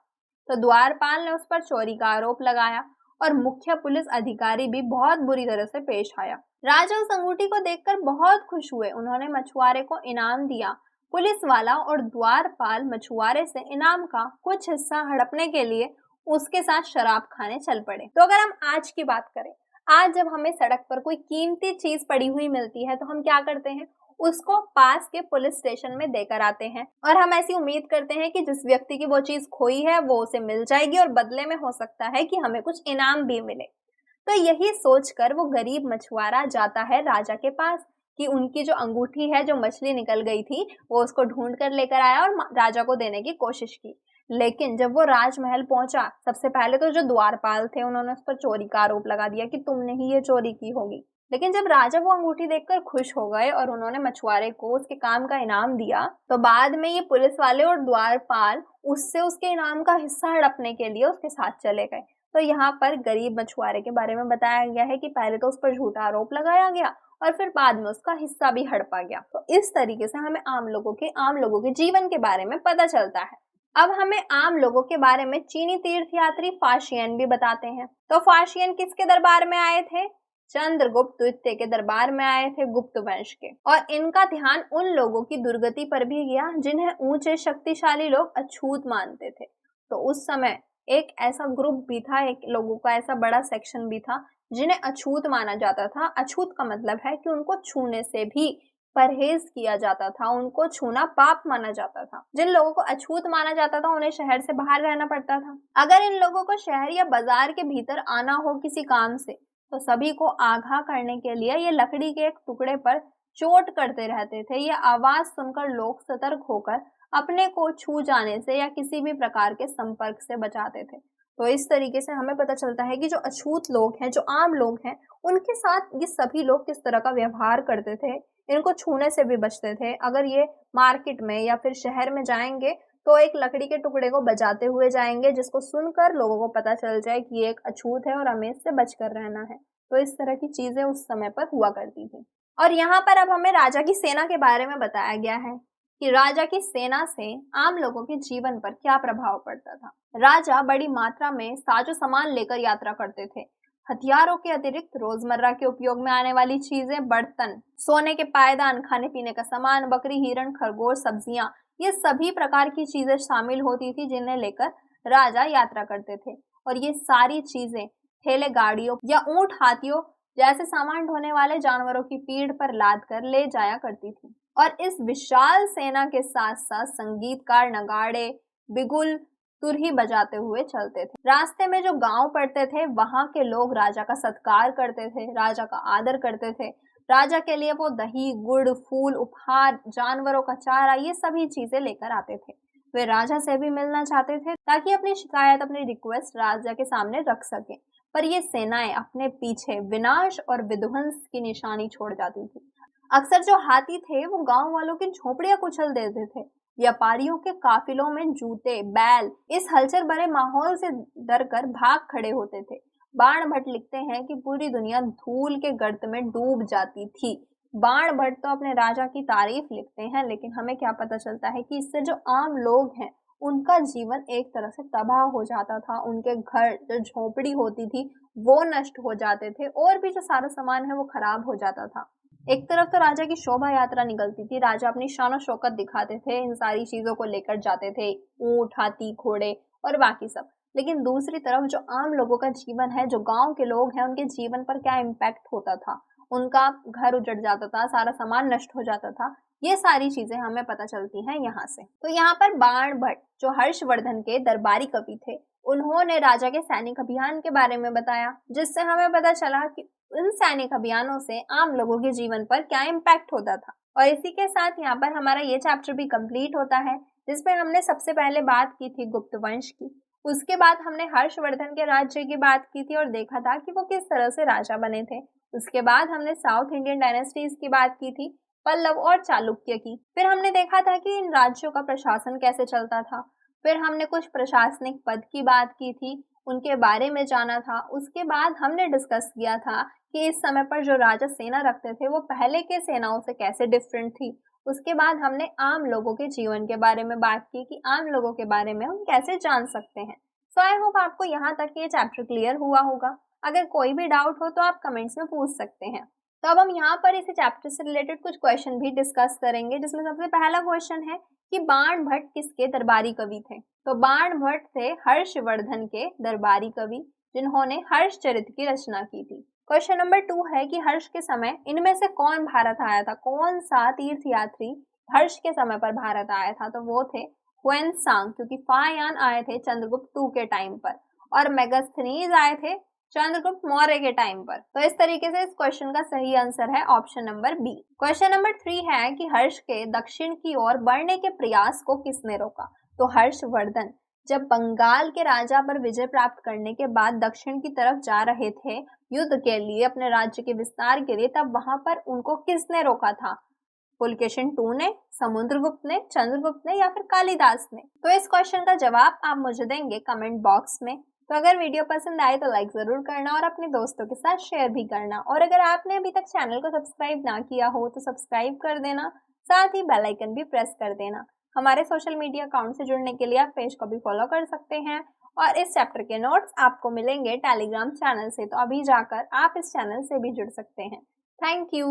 तो द्वारपाल ने उस पर चोरी का आरोप लगाया और मुख्य पुलिस अधिकारी भी बहुत बुरी तरह से पेश आया। राजा उस अंगूठी को देखकर बहुत खुश हुए, उन्होंने मछुआरे को इनाम दिया। पुलिस वाला और द्वारपाल मछुआरे से इनाम का कुछ हिस्सा हड़पने के लिए उसके साथ शराब खाने चल पड़े। तो अगर हम आज की बात करें, आज जब हमें सड़क पर कोई कीमती चीज पड़ी हुई मिलती है तो हम क्या करते हैं? उसको पास के पुलिस स्टेशन में देकर आते हैं और हम ऐसी उम्मीद करते हैं कि जिस व्यक्ति की वो चीज खोई है वो उसे मिल जाएगी और बदले में हो सकता है कि हमें कुछ इनाम भी मिले। तो यही सोचकर वो गरीब मछुआरा जाता है राजा के पास कि उनकी जो अंगूठी है, जो मछली निकल गई थी, वो उसको ढूंढ कर लेकर आया और राजा को देने की कोशिश की। लेकिन जब वो राजमहल पहुंचा, सबसे पहले तो जो द्वारपाल थे उन्होंने उस पर चोरी का आरोप लगा दिया कि तुमने ही ये चोरी की होगी। लेकिन जब राजा वो अंगूठी देखकर खुश हो गए और उन्होंने मछुआरे को उसके काम का इनाम दिया, तो बाद में ये पुलिस वाले और द्वारपाल उससे उसके इनाम का हिस्सा हड़पने के लिए उसके साथ चले गए। तो यहाँ पर गरीब मछुआरे के बारे में बताया गया है कि पहले तो उस पर झूठा आरोप लगाया गया और फिर बाद में उसका हिस्सा भी हड़पा गया। तो इस तरीके से हमें आम लोगों के जीवन के बारे में पता चलता है। अब हमें आम लोगों के बारे में चीनी तीर्थयात्री फाशियन भी बताते हैं। तो फाशियन किसके दरबार में आए थे? चंद्रगुप्त द्वितीय के दरबार में आए थे, गुप्त वंश के। और इनका ध्यान उन लोगों की दुर्गति पर भी गया जिन्हें ऊंचे शक्तिशाली लोग अछूत मानते थे। तो उस समय एक ऐसा ग्रुप भी था, एक लोगों का ऐसा बड़ा सेक्शन भी था जिन्हें अछूत माना जाता था। अछूत का मतलब है कि उनको छूने से भी परहेज किया जाता था, उनको छूना पाप माना जाता था। जिन लोगों को अछूत माना जाता था उन्हें शहर से बाहर रहना पड़ता था। अगर इन लोगों को शहर या बाजार के भीतर आना हो किसी काम से, तो सभी को आगाह करने के लिए ये लकड़ी के एक टुकड़े पर चोट करते रहते थे। ये आवाज सुनकर लोग सतर्क होकर अपने को छू जाने से या किसी भी प्रकार के संपर्क से बचाते थे। तो इस तरीके से हमें पता चलता है कि जो अछूत लोग हैं, जो आम लोग हैं, उनके साथ ये सभी लोग किस तरह का व्यवहार करते थे, इनको छूने से भी बचते थे। अगर ये मार्केट में या फिर शहर में जाएंगे तो एक लकड़ी के टुकड़े को बजाते हुए जाएंगे जिसको सुनकर लोगों को पता चल जाए कि ये एक अछूत है और हमें इससे बचकर रहना है। तो इस तरह की चीजें उस समय पर हुआ करती थी। और यहाँ पर अब हमें राजा की सेना के बारे में बताया गया है कि राजा की सेना से आम लोगों के जीवन पर क्या प्रभाव पड़ता था। राजा बड़ी मात्रा में साजो सामान लेकर यात्रा करते थे। हथियारों के अतिरिक्त रोजमर्रा के उपयोग में आने वाली चीजें, बर्तन, सोने के पायदान, खाने पीने का सामान, बकरी, हिरण, खरगोश, सब्जियां, ये सभी प्रकार की चीजें शामिल होती थी जिन्हें लेकर राजा यात्रा करते थे। और ये सारी चीजें ठेले गाड़ियों या ऊंट हाथियों जैसे सामान ढोने वाले जानवरों की पीठ पर लाद कर ले जाया करती थी। और इस विशाल सेना के साथ साथ संगीतकार नगाड़े, बिगुल, तुरही बजाते हुए चलते थे। रास्ते में जो गांव पड़ते थे वहां के लोग राजा का सत्कार करते थे, राजा का आदर करते थे। राजा के लिए वो दही, गुड़, फूल, उपहार, जानवरों का चारा, ये सभी चीजें लेकर आते थे। वे राजा से भी मिलना चाहते थे ताकि अपनी शिकायत, अपनी रिक्वेस्ट राजा के सामने रख सके। पर ये सेनाएं अपने पीछे विनाश और विध्वंस की निशानी छोड़ जाती थी। अक्सर जो हाथी थे वो गांव वालों की झोपड़ियां कुचल देते थे। व्यापारियों के काफिलों में जूते, बैल इस हलचल भरे माहौल से डरकर भाग खड़े होते थे। बाण भट्ट लिखते हैं कि पूरी दुनिया धूल के गर्त में डूब जाती थी। बाण भट्ट तो अपने राजा की तारीफ लिखते हैं, लेकिन हमें क्या पता चलता है कि इससे जो आम लोग हैं उनका जीवन एक तरह से तबाह हो जाता था। उनके घर, जो झोपड़ी होती थी, वो नष्ट हो जाते थे और भी जो सारा सामान है वो खराब हो जाता था। एक तरफ तो राजा की शोभा यात्रा निकलती थी, राजा अपनी शान और शौकत दिखाते थे, इन सारी चीजों को लेकर जाते थे, ऊंट, हाथी, घोड़े और बाकी सब। लेकिन दूसरी तरफ जो आम लोगों का जीवन है, जो गांव के लोग हैं, उनके जीवन पर क्या इम्पैक्ट होता था। उनका घर उजड़ जाता था, सारा सामान नष्ट हो जाता था। ये सारी चीजें हमें पता चलती हैं यहाँ से। तो यहाँ पर बाण भट्ट जो हर्षवर्धन के दरबारी कवि थे, उन्होंने राजा के सैनिक अभियान के बारे में बताया, जिससे हमें पता चला कि इन सैनिक अभियानों से आम लोगों के जीवन पर क्या इम्पैक्ट होता था। और इसी के साथ यहाँ पर हमारा ये चैप्टर भी कंप्लीट होता है, जिसमें हमने सबसे पहले बात की थी गुप्त वंश की। उसके बाद हमने हर्षवर्धन के राज्य की बात की थी और देखा था कि वो किस तरह से राजा बने थे। उसके बाद हमने साउथ इंडियन डायनेस्टीज की बात की थी, पल्लव और चालुक्य की। फिर हमने देखा था कि इन राज्यों का प्रशासन कैसे चलता था। फिर हमने कुछ प्रशासनिक पद की बात की थी, उनके बारे में जाना था। उसके बाद हमने डिस्कस किया था कि इस समय पर जो राजा सेना रखते थे वो पहले के सेनाओं से कैसे डिफरेंट थी। उसके बाद हमने आम लोगों के जीवन के बारे में बात की कि आम लोगों के बारे में हम कैसे जान सकते हैं। सो आई होप आपको यहाँ तक ये चैप्टर क्लियर हुआ होगा। अगर कोई भी डाउट हो तो आप कमेंट्स में पूछ सकते हैं। तो अब हम यहाँ पर इसी चैप्टर से रिलेटेड कुछ क्वेश्चन भी डिस्कस करेंगे, जिसमें सबसे पहला क्वेश्चन है कि बाण भट्ट किसके दरबारी कवि थे। तो बाण भट्ट थे हर्षवर्धन के दरबारी कवि, जिन्होंने हर्षचरित की रचना की थी। क्वेश्चन नंबर 2 है कि हर्ष के समय इनमें से कौन भारत आया था, कौन सा तीर्थयात्री हर्ष के समय पर भारत आया था, तो वो थे हुएनसांग, क्योंकि फायान आए थे चंद्रगुप्त 2 के टाइम पर और मेगास्थनीज आए थे चंद्रगुप्त मौर्य के टाइम पर। तो इस तरीके से इस क्वेश्चन का सही आंसर है option number B. Question number 3 है कि हर्ष के दक्षिण की ओर बढ़ने के प्रयास को किसने रोका, तो हर्षवर्धन जब बंगाल के राजा पर विजय प्राप्त करने के बाद दक्षिण की तरफ जा रहे थे युद्ध के लिए, अपने राज्य के विस्तार के लिए, तब वहां पर उनको किसने रोका था? पुलकेशिन II ने, समुद्रगुप्त ने, चंद्रगुप्त ने या फिर कालिदास ने? तो इस क्वेश्चन का जवाब आप मुझे देंगे कमेंट बॉक्स में। तो अगर वीडियो पसंद आए तो लाइक जरूर करना और अपने दोस्तों के साथ शेयर भी करना, और अगर आपने अभी तक चैनल को सब्सक्राइब ना किया हो तो सब्सक्राइब कर देना, साथ ही बेल आइकन भी प्रेस कर देना। हमारे सोशल मीडिया अकाउंट से जुड़ने के लिए आप पेज को भी फॉलो कर सकते हैं और इस चैप्टर के नोट्स आपको मिलेंगे टेलीग्राम चैनल से, तो अभी जाकर आप इस चैनल से भी जुड़ सकते हैं। Thank you.